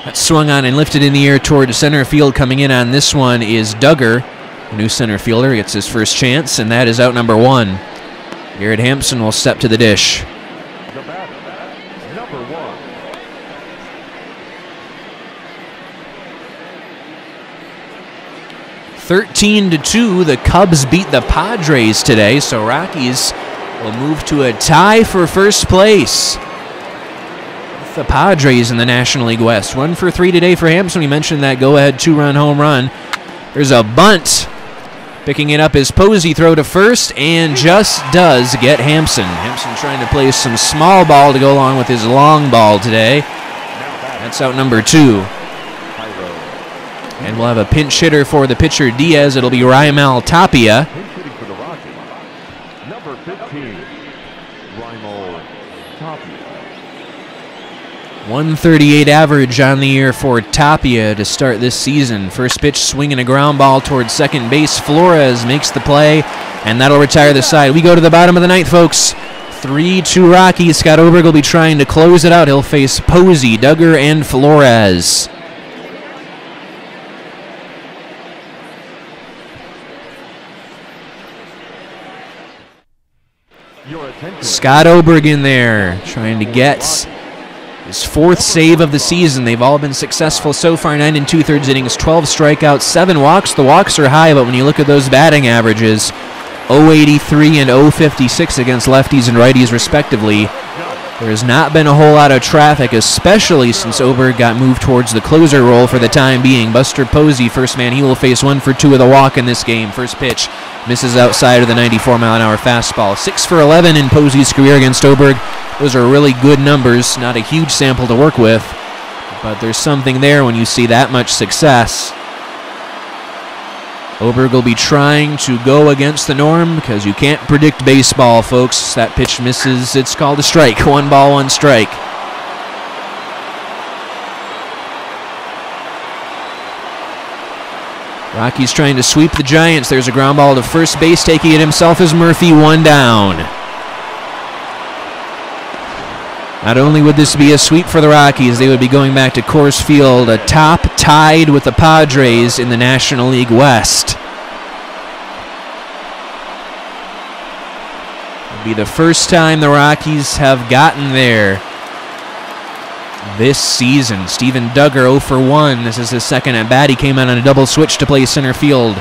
That swung on and lifted in the air toward center field. Coming in on this one is Duggar, the new center fielder. Gets his first chance, and that is out number 1. Garrett Hampson will step to the dish. The batter, number 1. 13-2, the Cubs beat the Padres today, so Rockies will move to a tie for first place. The Padres in the National League West. 1 for 3 today for Hampson. We mentioned that go-ahead 2-run home run. There's a bunt. Picking it up is Posey. Throw to first, and just does get Hampson. Hampson trying to play some small ball to go along with his long ball today. That's out number 2. And we'll have a pinch hitter for the pitcher Diaz. It'll be Raimel Tapia. Pinch hitting for the Rockies, number 15, Raimel Tapia. 138 average on the year for Tapia to start this season. First pitch, swinging a ground ball towards second base. Flores makes the play, and that'll retire the side. We go to the bottom of the 9th, folks. 3-2 Rockies. Scott Oberg will be trying to close it out. He'll face Posey, Duggar, and Flores. Scott Oberg in there, trying to get his 4th save of the season. They've all been successful so far. 9 2/3 innings, 12 strikeouts, 7 walks. The walks are high, but when you look at those batting averages, 0.83 and 0.56 against lefties and righties respectively, there has not been a whole lot of traffic, especially since Oberg got moved towards the closer role for the time being. Buster Posey, first man, he will face 1 for 2 with a walk in this game. First pitch misses outside of the 94-mile-an-hour fastball. 6 for 11 in Posey's career against Oberg. Those are really good numbers, not a huge sample to work with, but there's something there when you see that much success. Oberg will be trying to go against the norm because you can't predict baseball, folks. That pitch misses. It's called a strike. 1 ball, 1 strike. Rockies trying to sweep the Giants. There's a ground ball to first base. Taking it himself is Murphy. 1 down. Not only would this be a sweep for the Rockies, they would be going back to Coors Field atop, tied with the Padres in the National League West. It'll be the first time the Rockies have gotten there this season. Steven Duggar 0 for 1. This is his second at bat. He came out on a double switch to play center field.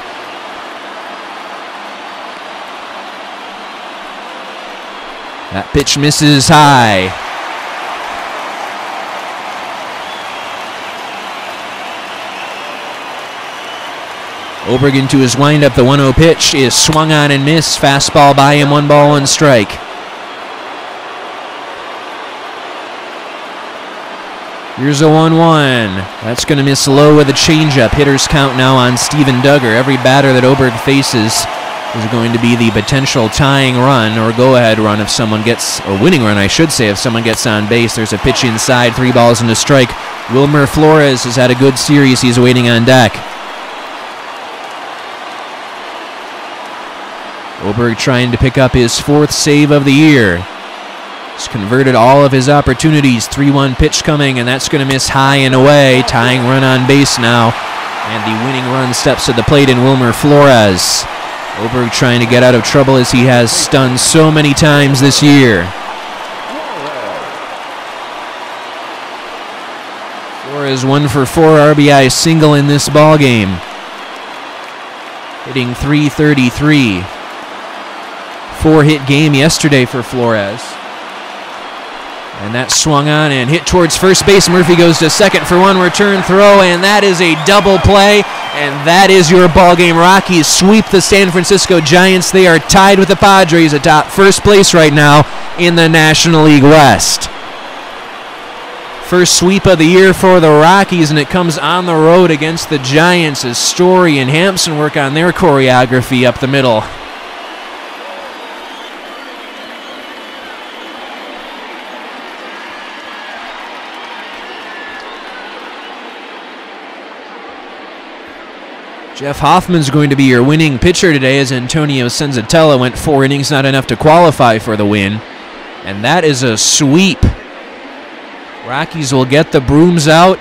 That pitch misses high. Oberg into his windup. The 1-0 pitch is swung on and missed. Fastball by him. 1 ball, 1 strike. Here's a 1-1. That's going to miss low with a changeup. Hitters count now on Steven Duggar. Every batter that Oberg faces is going to be the potential tying run or go-ahead run if someone gets, or winning run, I should say, if someone gets on base. There's a pitch inside, 3 balls and a strike. Wilmer Flores has had a good series. He's waiting on deck. Oberg trying to pick up his 4th save of the year. He's converted all of his opportunities. 3-1 pitch coming, and that's going to miss high and away. Tying run on base now. And the winning run steps to the plate in Wilmer Flores. Oberg trying to get out of trouble as he has done so many times this year. Flores 1 for 4 RBI single in this ball game. Hitting .333. 4-hit game yesterday for Flores. And that swung on and hit towards first base. Murphy goes to second for 1 return throw, and that is a double play, and that is your ball game. Rockies sweep the San Francisco Giants. They are tied with the Padres atop first place right now in the National League West. First sweep of the year for the Rockies, and it comes on the road against the Giants as Story and Hampson work on their choreography up the middle. Jeff Hoffman's going to be your winning pitcher today as Antonio Senzatella went 4 innings, not enough to qualify for the win. And that is a sweep. Rockies will get the brooms out.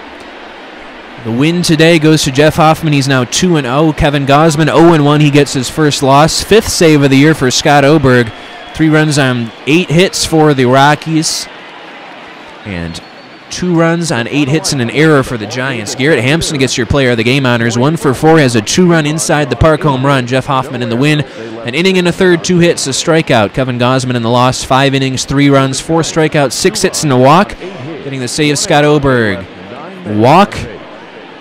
The win today goes to Jeff Hoffman. He's now 2-0. Kevin Gausman 0-1. He gets his first loss. 5th save of the year for Scott Oberg. 3 runs on 8 hits for the Rockies. And 2 runs on 8 hits and an error for the Giants. Garrett Hampson gets your player of the game honors. 1 for 4, has a 2-run inside the park home run. Jeff Hoffman in the win. An inning and a third, 2 hits, a strikeout. Kevin Gausman in the loss, 5 innings, 3 runs, 4 strikeouts, 6 hits and a walk. Getting the save, Scott Oberg. Walk,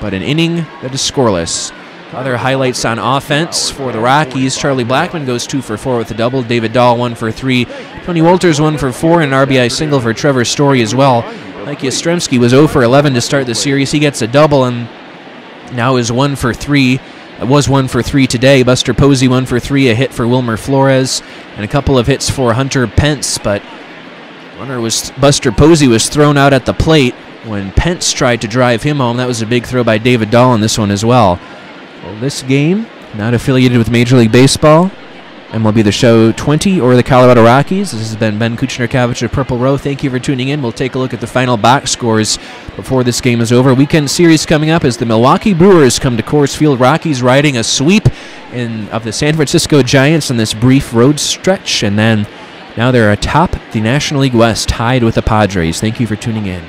but an inning that is scoreless. Other highlights on offense for the Rockies. Charlie Blackmon goes 2 for 4 with a double. David Dahl 1 for 3. Tony Wolters 1 for 4 and an RBI single for Trevor Story as well. Mike Yastrzemski was 0 for 11 to start the series. He gets a double and now is 1 for 3. It was 1 for 3 today. Buster Posey 1 for 3, a hit for Wilmer Flores, and a couple of hits for Hunter Pence. But Buster Posey was thrown out at the plate when Pence tried to drive him home. That was a big throw by David Dahl in this one as well. Well, this game, not affiliated with Major League Baseball, MLB The Show 20 or the Colorado Rockies. This has been Ben Kuchner-Kavich of Purple Row. Thank you for tuning in. We'll take a look at the final box scores before this game is over. Weekend series coming up as the Milwaukee Brewers come to Coors Field. Rockies riding a sweep of the San Francisco Giants in this brief road stretch. And then now they're atop the National League West, tied with the Padres. Thank you for tuning in.